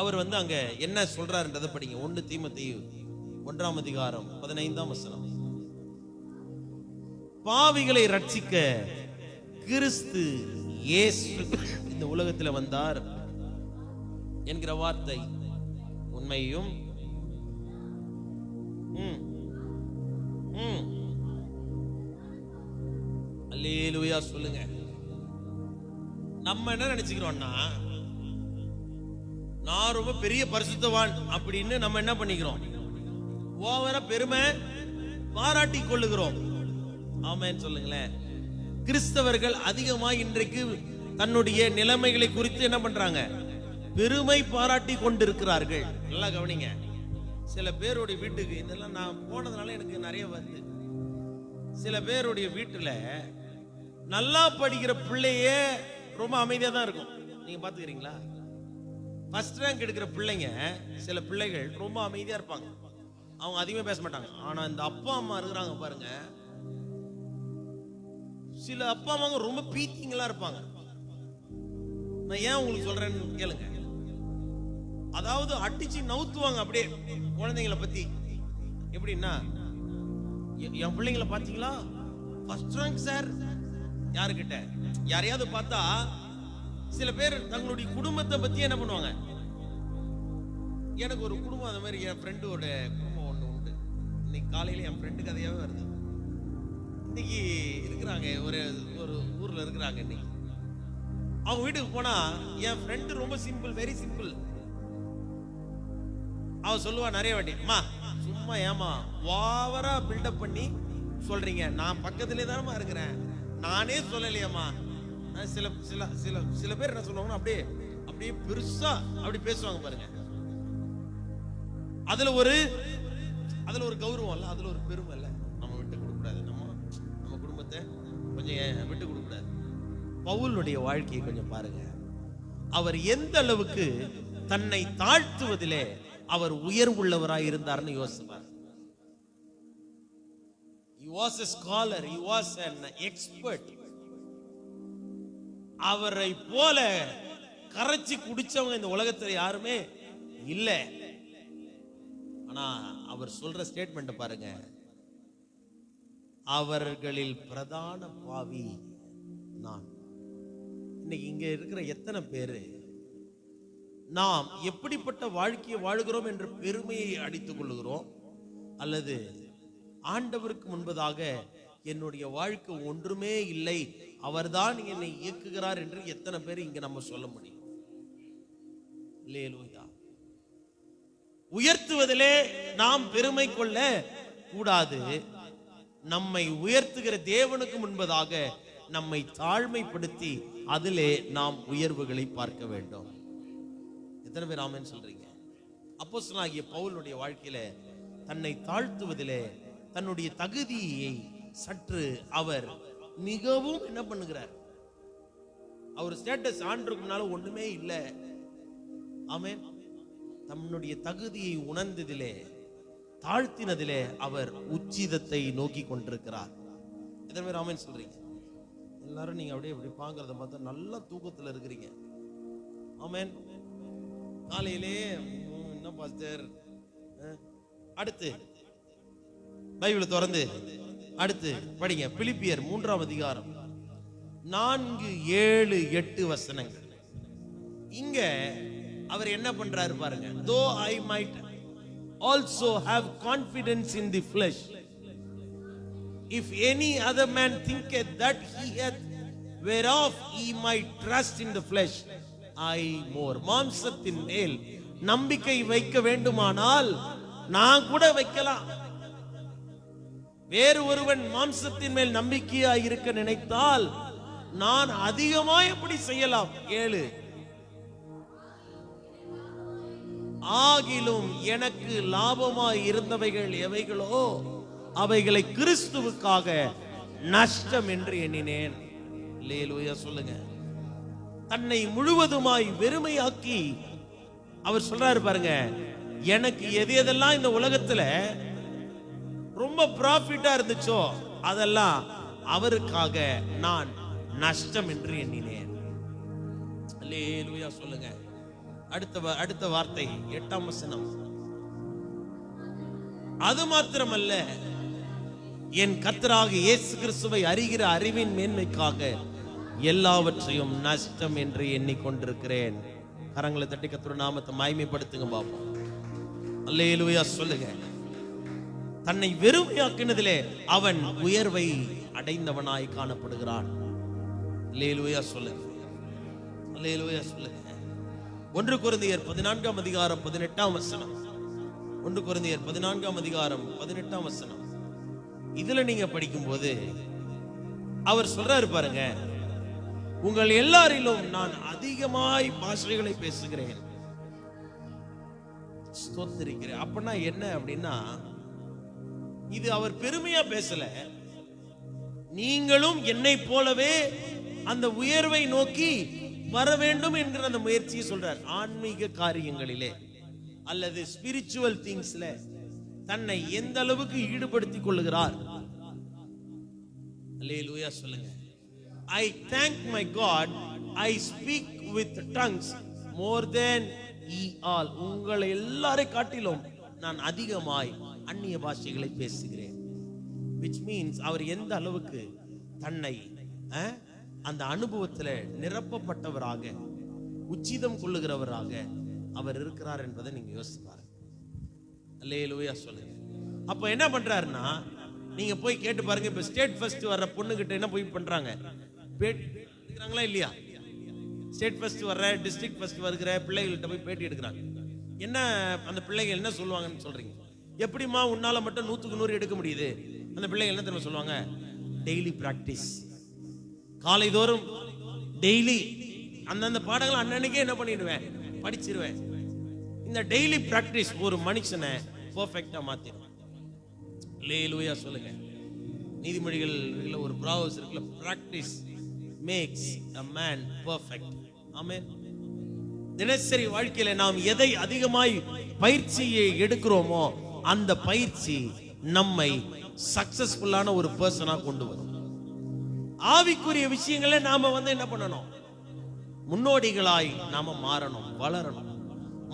அவர் அங்க என்ன சொல்றாருன்றதை படிங்க. 1 தீமோத்தேயு 1ஆம் அதிகாரம் 15ஆம் வசனம். பாவிகளை ரட்சிக்க கிறிஸ்து இயேசு இந்த உலகத்தில் வந்தார் என்கிற வார்த்தை உண்மையும் அல்லேலூயா சொல்லுங்க. நம்ம என்ன நினைச்சுக்கிறோம்னா, நான் ரொம்ப பெரிய பரிசுத்தவான் அப்படின்னு நம்ம என்ன பண்ணிக்கிறோம், ஓவரா பெருமை பாராட்டி கொள்ளுகிறோம். ஆமென் சொல்லுங்களேன். கிறிஸ்தவர்கள் அதிகமாக இன்றைக்கு தன்னுடைய நிலைமைகளை குறித்து என்ன பண்றாங்க, பெருமை பாராட்டி கொண்டிருக்கிறார்கள். நல்லா கவனிங்க. சில பேருடைய வீட்டுக்கு, இதெல்லாம் நான் போனதுனால எனக்கு நிறைய வருது. சில பேருடைய வீட்டுல நல்லா படிக்கிற பிள்ளையே ரொம்ப அமைதியா தான் இருக்கும். நீங்க பாத்துக்கிறீங்களா? ஃபர்ஸ்ட் ரேங்க் எடுக்கிற பிள்ளைங்க, சில பிள்ளைகள் ரொம்ப அமைதியா இருப்பாங்க, அவங்க அதிகமா பேச மாட்டாங்க. ஆனா இந்த அப்பா அம்மா இருக்கிறாங்க பாருங்க, சில அப்பா அம்மாங்க ரொம்ப பீத்திங்களா இருப்பாங்க. நான் ஏன் உங்களுக்கு சொல்றேன்னு கேளுங்க. அதாவது அடிச்சு நவுத்துவாங்க அப்படியே குழந்தைங்களை பத்தி. எப்படின்னா, என் பிள்ளைங்களை பாத்தீங்களா, ஃபர்ஸ்ட் ரேங்க் சார். யாருக்கிட்ட யாரையாவது பார்த்தா சில பேர் தங்களுடைய குடும்பத்தை பத்தி என்ன பண்ணுவாங்க. எனக்கு ஒரு குடும்பம் அந்த மாதிரி, என் ஃப்ரெண்டோட குடும்பம் ஒண்ணு உண்டு. இன்னைக்கு காலையில என் ஃப்ரெண்டு கதையாவே வருது. இன்னைக்கு இருக்கிறாங்க, ஒரு ஒரு ஊர்ல இருக்கிறாங்க. இன்னைக்கு அவங்க வீட்டுக்கு போனா என் ஃப்ரெண்டு ரொம்ப சிம்பிள், வெரி சிம்பிள். அவ சொல்லுவா நிறைய வாட்டி, அம்மா சும்மா ஏமா ஓவரா பில்டப் பண்ணி சொல்றீங்க, நான் பக்கத்திலே தானமா இருக்கிறேன், நானே சொல்லலையம்மா. சில சில சில சில பேர் என்ன சொல்லுவாங்க, அப்படியே அப்படியே பெருசா அப்படி பேசுவாங்க பாருங்க. அதுல ஒரு கௌரவம் இல்ல, அதுல ஒரு பெருமை இல்ல. நம்ம விட்டு கொடுக்க கூடாது, நம்ம குடும்பத்தை கொஞ்சம் விட்டு கொடுக்க கூடாது. பவுலுடைய வாழ்க்கையை கொஞ்சம் பாருங்க. அவர் எந்த அளவுக்கு தன்னை தாழ்த்துவதிலே அவர் உயர்வுள்ளவராய் இருந்தார்னு யோசிப்பார். He was a scholar, he was an expert. அவரை போல கரைச்சி குடிச்சவங்க இந்த உலகத்துல யாருமே இல்ல. ஆனா அவர் சொல்ற ஸ்டேட்மெண்ட் பாருங்க, அவர்களில் பிரதான பாவி நான். இன்னைக்கு இங்க இருக்கிற எத்தனை பேரு நாம் எப்படிப்பட்ட வாழ்க்கையை வாழுகிறோம் என்ற பெருமையை அடித்துக் கொள்ளுகிறோம், அல்லது ஆண்டவருக்கு முன்பதாக என்னுடைய வாழ்க்கை ஒன்றுமே இல்லை, அவர்தான் என்னை இயக்குகிறார் என்று எத்தனை பேர் இங்க நம்ம சொல்ல முடியும்? அல்லேலூயா. உயர்த்துவதிலே நாம் பெருமை கொள்ள கூடாது. நம்மை உயர்த்துகிற தேவனுக்கு முன்பதாக நம்மை தாழ்மைப்படுத்தி அதிலே நாம் உயர்வுகளை பார்க்க வேண்டும். எத்தனை பேர் ஆமென் சொல்றீங்க? அப்போஸ்தலனாகிய பவுலுடைய வாழ்க்கையில தன்னை தாழ்த்துவதிலே தன்னுடைய தகுதியை சற்று அவர் மிகவும் என்ன பண்ணுகிறார், அவர் ஸ்டேட்டஸ் ஆண்டவருக்கு முன்னால ஒண்ணுமே இல்லை. ஆமென். தன்னுடைய தகுதியை உணர்ந்ததிலே, தாழ்த்தினதிலே அவர் உச்சிதத்தை நோக்கி கொண்டிருக்கிறார். எத்தனை பேர் ஆமென் சொல்றீங்க? எல்லாரும் நீங்க அப்படியே இப்படி பாக்குறத பார்த்தா நல்ல தூக்கத்துல இருக்கிறீங்க. ஆமென். காலையிலே என்ன பாஸ்டர், அடுத்து பைபிளை திறந்து அடுத்து படிங்க. பிலிப்பியர் 3ஆம் அதிகாரம் 4, 7, 8 வசனங்கள். இங்க அவர் என்ன பண்றாரு பாருங்க. Though I might also have confidence in the flesh, if any other man thinketh that he hath whereof he might trust in the flesh, I more. மாம்சத்தின் மேல் நம்பிக்கை வைக்க வேண்டுமானால் நான் கூட வைக்கலாம். வேறு ஒருவன் மாம்சத்தின் மேல் நம்பிக்கையாய் இருக்க நினைத்தால் நான் அதிகமாய் எப்படி செய்யலாம்? 7. ஆகிலும் எனக்கு லாபமாய் இருந்தவைகள் எவைகளோ அவைகளை கிறிஸ்துவுக்காக நஷ்டம் என்று எண்ணினேன். அல்லேலூயா சொல்லுங்க. தன்னை முழுவதுமாய் வெறுமையாக்கி அவர் சொல்றாரு பாருங்க, எனக்கு எது எதெல்லாம் இந்த உலகத்துல ரொம்ப ப்ராஃபிட்டா இருந்துச்சோ அதெல்லாம் அவருக்காக நான் நஷ்டம் என்று எண்ணினேன். அல்லேலூயா சொல்லுங்க. அடுத்த வார்த்தை 8ஆம் வசனம். அது மாத்திரமல்ல, என் கர்த்தராகிய இயேசு கிறிஸ்துவை அறிகிற அறிவின் மேன்மைக்காக எல்லாவற்றையும் நஷ்டம் என்று எண்ணிக்கொண்டிருக்கிறேன். கரங்களை தட்டி கர்த்தருடைய நாமத்தை மகிமைப்படுத்துங்க பாப்போம். அல்லேலூயா சொல்லுங்க. தன்னை வெறுமையாக்கினதிலே அவன் உயர்வை அடைந்தவனாய் காணப்படுகிறான். அல்லேலூயா சொல்லுங்க. அல்லேலூயா சொல்லுங்க. 1 கொரிந்தியர் 14ஆம் அதிகாரம் 18ஆம் வசனம். 1 கொரிந்தியர் 14ஆம் அதிகாரம் 18ஆம் வசனம். இதுல நீங்க படிக்கும்போது அவர் சொல்றாரு பாருங்க, உங்கள் எல்லாரிலும் நான் அதிகமாய் பாஷைகளை பேசுகிறேன், ஸ்தோத்திரிக்கிறேன். அப்படின்னா என்ன அப்படின்னா, இது அவர் பெருமையா பேசல. நீங்களும் என்னை போலவே அந்த உயர்வை நோக்கி வர வேண்டும் என்கிற அந்த முயற்சியை சொல்றார். ஆன்மீக காரியங்களிலே அல்லது ஸ்பிரிச்சுவல் திங்ஸ்ல தன்னை எந்த அளவுக்கு ஈடுபடுத்திக் கொள்ளுகிறார். அல்லேலூயா சொல்லுங்க. I thank my God, I speak with tongues more than ye all. உங்களை எல்லாரை காட்டிலும் நான் அதிகமாய் அந்நிய பாஷைகளை பேசுகிறேன். which means அவர் எந்த அளவுக்கு தன்னை அந்த அனுபவத்தில் நிரப்பப்பட்டவராக உச்சிதம் கொள்ளுகிறவராக அவர் இருக்கிறார் என்பதை நீங்க யோசிச்சு பாருங்க. அல்லேலூயா சொல்லுங்க. அப்ப என்ன பண்றாருன்னா, நீங்க போய் கேட்டு பாருங்க. இப்ப ஸ்டேட் ஃபர்ஸ்ட் வர்ற பொண்ணு கிட்ட என்ன போய் பண்றாங்க? பேட்டி எடுக்கிறாங்களா இல்லையா? ஸ்டேட் ஃபர்ஸ்ட் வர்ற, டிஸ்ட்ரிக்ட் ஃபர்ஸ்ட் வருகிற பிள்ளைகள்கிட்ட போய் பேட்டி எடுக்கிறாங்க. என்ன அந்த பிள்ளைகள் என்ன சொல்லுவாங்கன்னு சொல்றீங்க? எப்படிமா உன்னால மட்டும் 100க்கு 100 எடுக்க முடியுது? அந்த பிள்ளைகள் என்ன தெரியுமா சொல்லுவாங்க? Daily practice. காலைதோறும் டெய்லி அந்தந்த பாடங்களை அன்னன்னைக்கே என்ன பண்ணிடுவேன்? படிச்சிருவேன். இந்த டெய்லி பிராக்டிஸ் ஒரு மனுஷனை பெர்ஃபெக்ட்டா மாத்திடும். அல்லேலூயா சொல்லுங்க. நீதிமொழிகள் ஒரு ப்ராவர்ஸ் இருக்குல்ல, practice makes a man perfect. ஆமென். தினசரி வாழ்க்கையில நாம் எதை அதிகமாய் பயிற்சியை எடுக்கிறோமோ அந்த பயிற்சி நம்மை சக்சஸ்ஃபுல்லான ஒரு பர்சனா கொண்டு வரும். ஆவிக்குரிய விஷயங்களை நாம என்ன பண்ணணும்? முன்னோடிகளாய் நாம மாறணும், வளரணும்.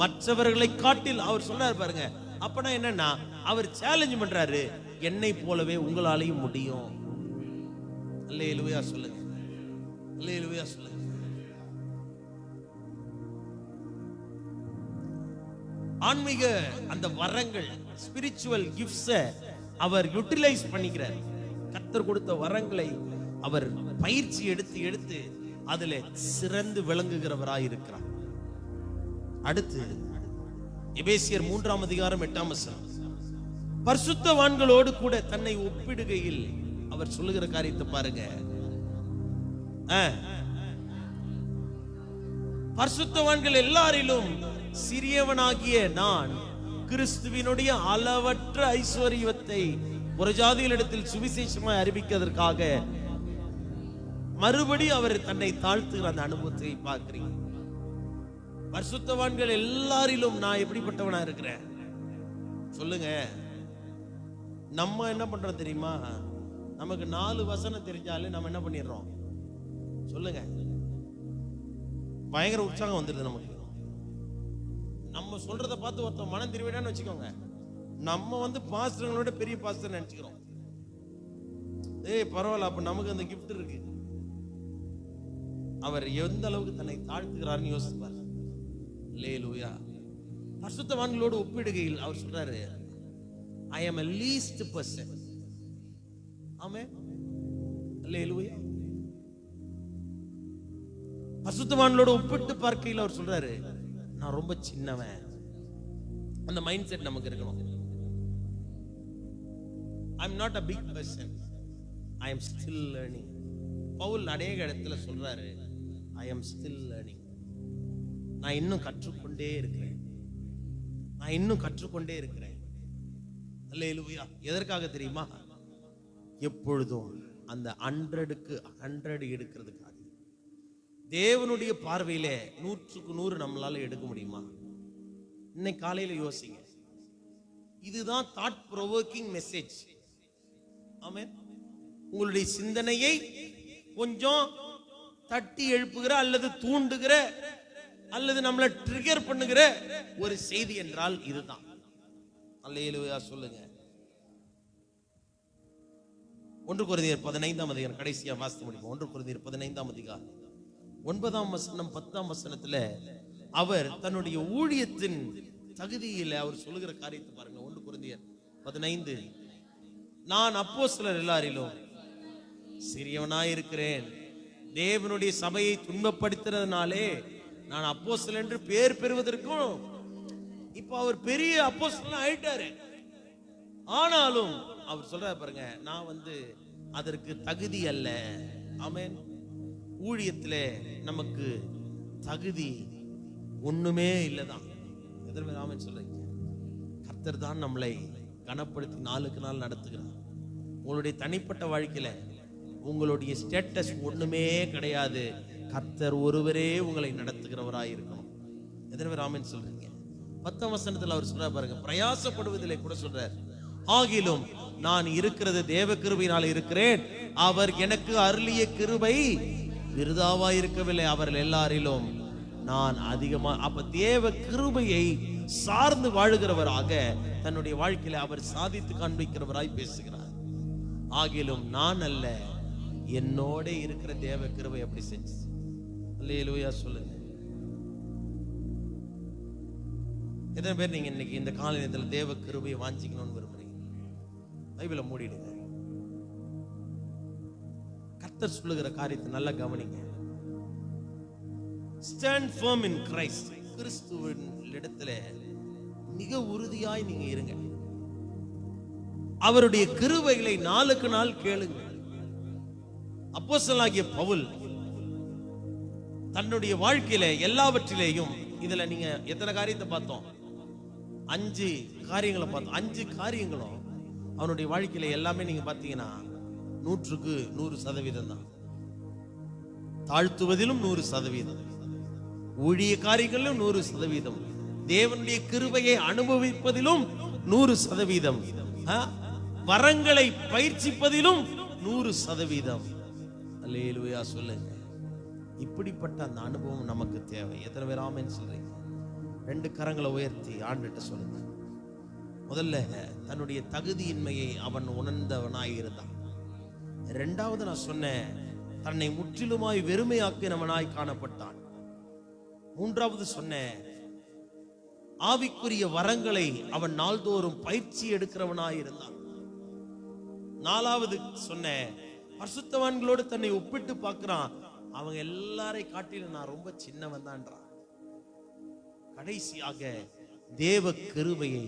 மற்றவர்களை காட்டில் அவர் சொல்றாரு பாருங்க. அப்பனா என்னன்னா, அவர் சேலஞ்ச் பண்றாரு, என்னை போலவே உங்களாலையும் முடியும். அல்லேலூயா சொல்லுங்க. அல்லேலூயா சொல்லுங்க. ஆன்மீக அந்த வரங்கள், ஸ்பிரிச்சுவல் கிஃப்ட்ஸ் அவர் யூட்டிலைஸ் பண்ணிக்கிறார். கர்த்தர் கொடுத்த வரங்களை அவர் பயிற்சி எடுத்து எடுத்து அதிலே சிறந்து விளங்குகிறவராய் இருக்கிறார். அடுத்து எபேசியர் 3ஆம் அதிகாரம் 8ஆம் வசனம். பரிசுத்தவான்களோடு கூட தன்னை ஒப்பிடுகையில் அவர் சொல்லுகிற காரியத்தை பாருங்க. பரிசுத்தவான்கள் எல்லாரிலும் சிறியவனாகிய நான் கிறிஸ்துவினுடைய அளவற்ற ஐஸ்வர்யத்தை புறஜாதிகளிடத்தில் சுவிசேஷமாய் அறிவிக்கிறதற்காக மறுபடி அவர் தன்னை தாழ்த்துகிற அந்த அனுபவத்தை பார்க்கிறீங்க. பரிசுத்தவான்கள் எல்லாரிலும் நான் எப்படிப்பட்டவனா இருக்கிறேன் சொல்லுங்க. நம்ம என்ன பண்றோம் தெரியுமா? நமக்கு 4 வசனம் தெரிஞ்சாலே நம்ம என்ன பண்ணிடுறோம் சொல்லுங்க? பயங்கர உற்சாகம் வந்துடுது நமக்கு. நம்ம சொல்றதை பார்த்து ஒருத்தன் மனம் திருவிடான்னு வச்சுக்கோங்க, நம்ம பாஸ்டர்களோட பெரிய பாஸ்டர் நினைச்சுக்கிறோம். பரவாயில்ல, அப்ப நமக்கு அந்த கிஃப்ட் இருக்கு. அவர் எந்த அளவுக்கு தன்னை தாழ்த்துகிறார்னு யோசிப்பார். அல்லேலூயா. பரிசுத்தவான்களோடு ஒப்பிடுகையில் அவர் சொல்றாரு, I am a least person. ஆமென். அல்லேலூயா. பரிசுத்தவான்களோடு ஒப்பிட்டு பார்க்கையில் அவர் சொல்றாரு, நான் ரொம்ப சின்னவன். அந்த மைண்ட் செட் நமக்கு இருக்கணும். I am not a big person. I am still learning. Pavul அநேக இடத்துல சொல்றாரு, I am still learning. நான் இன்னும் கற்றுக்கொண்டே இருக்கிறேன். நான் இன்னும் கற்றுக்கொண்டே இருக்கிறேன். அல்லேலூயா. எதற்காக தெரியுமா? எப்பொழுதும் அந்த 100க்கு 100 எடுக்கிறதுக்காக. தேவனுடைய பார்வையிலே 100க்கு 100 நம்மளால எடுக்க முடியுமா? இன்னைக்கு காலையில யோசிங்க. இதுதான் தாட் ப்ரோவோக்கிங் மெசேஜ். ஆமென். உங்களுடைய சிந்தனையை கொஞ்சம் தட்டி எழுப்புகிற அல்லது தூண்டுகிற அல்லது நம்மளை ட்ரிகர் பண்ணுகிற ஒரு செய்தி என்றால் இதுதான். அல்லேலூயா சொல்லுங்க. 1 கொரிந்தியர் 15ஆம் அதிகாரம் கடைசியா வாசித்து முடிப்போம். 1 கொரிந்தியர் 15ஆம் அதிகாரம் 9ஆம் வசனம் 10ஆம் வசனத்துல அவர் தன்னுடைய ஊழியத்தின் தகுதியில அவர் சொல்லுகிற காரியத்தை பாருங்க. 1 கொரிந்தியர் 15, நான் அப்போஸ்தலர் எல்லாரிலும் சிறியவனாய் இருக்கிறேன், தேவனுடைய சபையை துன்பப்படுத்துறதுனாலே நான் அப்போஸ்தலன் என்று பேர் பெறுவதற்கும். இப்ப அவர் பெரிய அப்போஸ்தலன் ஆயிட்டாரு. ஆனாலும் அவர் சொல்றாரு பாருங்க, நான் அதற்கு தகுதி அல்ல. ஆமென். ஊழியத்திலே நமக்கு தகுதி ஒண்ணுமே இல்லதான். எதற்கு ஆமென் சொல்றீங்க? கர்த்தர் தான் நம்மளை கனப்படுத்தி நாளுக்கு நாள் நடத்துகிறார். உங்களுடைய தனிப்பட்ட வாழ்க்கையில உங்களுடைய ஸ்டேட்டஸ் ஒண்ணுமே கிடையாது. கர்த்தர் ஒருவரே உங்களை நடத்துகிறவராய் இருக்கணும். எத்தனை ஆமென் சொல்றீங்க? 10ஆம் வசனத்துல அவர் சொல்றார் பாருங்க, பிரயாசப்படுவதிலே கூட சொல்றார், ஆகிலும் நான் இருக்கிறது தேவ கிருபையினால் இருக்கிறேன், அவர் எனக்கு அருளிய கிருபை விருதாவா இருக்கவில்லை, அவர்கள் எல்லாரிலும் நான் அதிகமா. அப்ப தேவ கிருபையை சார்ந்து வாழுகிறவராக தன்னுடைய வாழ்க்கையில அவர் சாதித்து காண்பிக்கிறவராய் பேசுகிறார். ஆகிலும் நான் அல்ல, என்னோட இருக்கிற தேவ கிருபை அப்படி செஞ்சு. அல்லேலூயா சொல்லுங்க. எத்தனை பேர் நீங்க இன்னைக்கு இந்த கால நேரத்துல தேவ கிருபையை வாஞ்சிக்கணும்னு விரும்புறீங்க? பைபிளை மூடிடுங்க. கர்த்தர் சொல்லுகிற காரியத்தை நல்லா கவனிங்க. Stand firm in Christ. கிறிஸ்துவின் இடத்துல மிக உறுதியாய் நீங்க இருங்க. அவருடைய கிருபைகளை நாளுக்கு நாள் கேளுங்க. அப்போஸ்தலனாகிய பவுல் தன்னுடைய வாழ்க்கையில எல்லாவற்றிலேயும், இதுல நீங்க எத்தனை காரியத்தை பார்த்தோம்? 5 காரியங்களை பார்த்தோம். 5 காரியங்களும் அவனுடைய வாழ்க்கையில எல்லாமே நீங்க பார்த்தீங்கன்னா 100க்கு 100% தான். தாழ்த்துவதிலும் 100%, ஊழிய காரியங்களிலும் 100%, தேவனுடைய கிருபையை அனுபவிப்பதிலும் 100%, வரங்களை பயிற்சிப்பதிலும் 100%. அல்லேலூயா சொல்லுங்க. இப்படிப்பட்ட அந்த அனுபவம் நமக்கு தேவை. எத்தனை பேர் ஆமென் சொல்றீங்க? 2 கரங்களை உயர்த்தி ஆண்டுகிட்ட சொல்லுங்க. முதல்ல தன்னுடைய தகுதியின்மையை அவன் உணர்ந்தவனாய் இருந்தான். 2வது நான் சொன்னேன், தன்னை முற்றிலுமாய் வெறுமையாக்கினவனாய் காணப்பட்டான். 3வது சொன்னேன், ஆவிக்குரிய வரங்களை அவன் நாள்தோறும் பயிற்சி எடுக்கிறவனாய் இருந்தான். 4வது சொன்னேன், பரிசுத்தவான்களோடு தன்னை ஒப்பிட்டு பார்க்கிறான். அவங்க எல்லாரை காட்டிலும் நான் ரொம்ப சின்னவன் தான்றான். கடைசியாக தேவ கிருபையை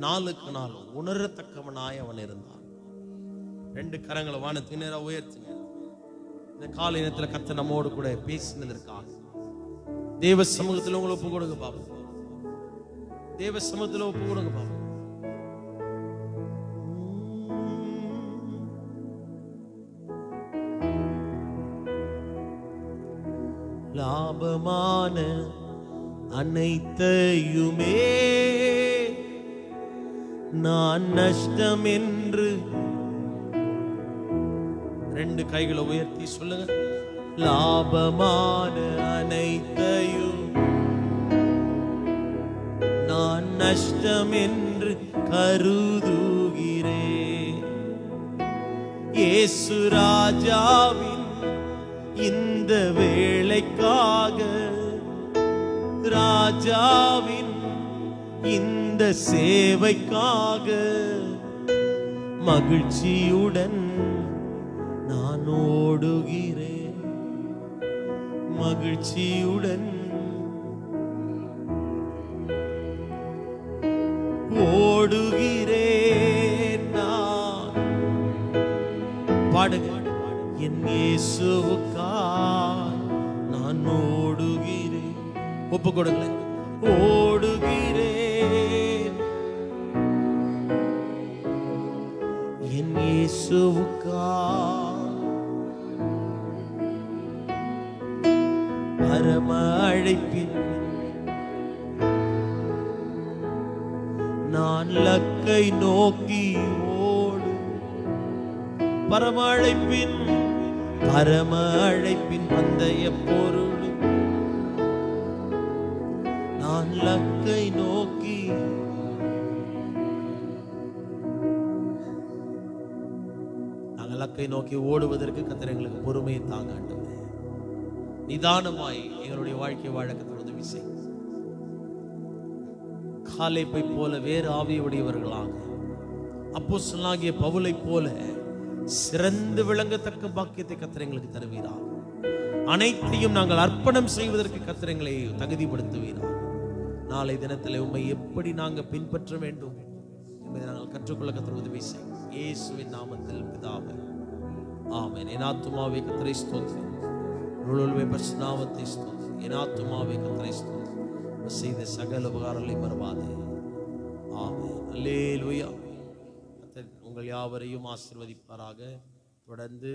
நாளுக்கு நாள் உணரத்தக்கவனாய் அவன் இருந்தான். 2 கரங்களை வானத்துக்கு நேரா உயர்த்துங்க. இந்த காலை நேரத்துல கர்த்தர் நம்மோடு கூட பேசினதற்காக தேவ சமூகத்தில் உங்களை ஒப்பு கொடுங்க பாப்போம். தேவ சமூகத்தில் ஒப்பு கொடுங்க பாப்போம். லாபமான அனைத்தையுமே நான் நஷ்டம் என்று 2 கைகளை உயர்த்தி சொல்லுங்க. லாபமான அனைத்தையும் நான் நஷ்டம் என்று கருதுகிறேன். இயேசு ராஜாவின் இந்த வேளைக்காக, ராஜாவின் இந்த சேவைக்காக மகிழ்ச்சியுடன் நான் ஓடுகிறேன். மகிழ்ச்சியுடன் ஓடுகிறேன் நான். பாடுங்க. என் இயேசுவுக்காய் நான் ஓடுகிறேன். ஒப்பு கொடுங்களேன். ஓடுகிறேன் என் இயேசுவுக்காய். பரம அழைப்பின் இலக்கை நோக்கி ஓடு. பரம அழைப்பின் பந்தய பொருள். நான் இலக்கை நோக்கி நாங்கள் இலக்கை நோக்கி ஓடுவதற்கு கர்த்தர் எங்களுக்கு பொறுமையை தாங்க ஆண்டவரே. நிதானமாய் எங்களுடைய வாழ்க்கை வாழ கர்த்தர் உதவி செய்யும். காலேபை போல வேறு ஆவியுடையவர்களாக, அப்போஸ்தலனாகிய பவுலை போல சிறந்து விளங்கத்தக்க பாக்கியத்தை கர்த்தர் எங்களுக்கு தருவீராக. அனைத்தையும் நாங்கள் அர்ப்பணம் செய்வதற்கு கர்த்தர் எங்களை தகுதிப்படுத்துவீராக. நாளை தினத்தில் உம்மை எப்படி நாங்கள் பின்பற்ற வேண்டும் என்பதை நாங்கள் கற்றுக்கொள்ள கர்த்தர் உதவி செய்யும். இயேசுவின் நாமத்தில் பிதாவே, ஆமென். என் ஆத்துமாவே கர்த்தரை ஸ்தோத்திரி, முழுவதுமே பரிசுத்தநாமத்தை ஸ்தோத்திரி. என் ஆத்துமாவே கர்த்தரை ஸ்தோத்திரி, செய்த சகல உபகாரங்களை மறவாதே. ஆமென். அல்லேலூயா. கர்த்தர் உங்கள் யாவரையும் ஆசீர்வதிப்பாராக. தொடர்ந்து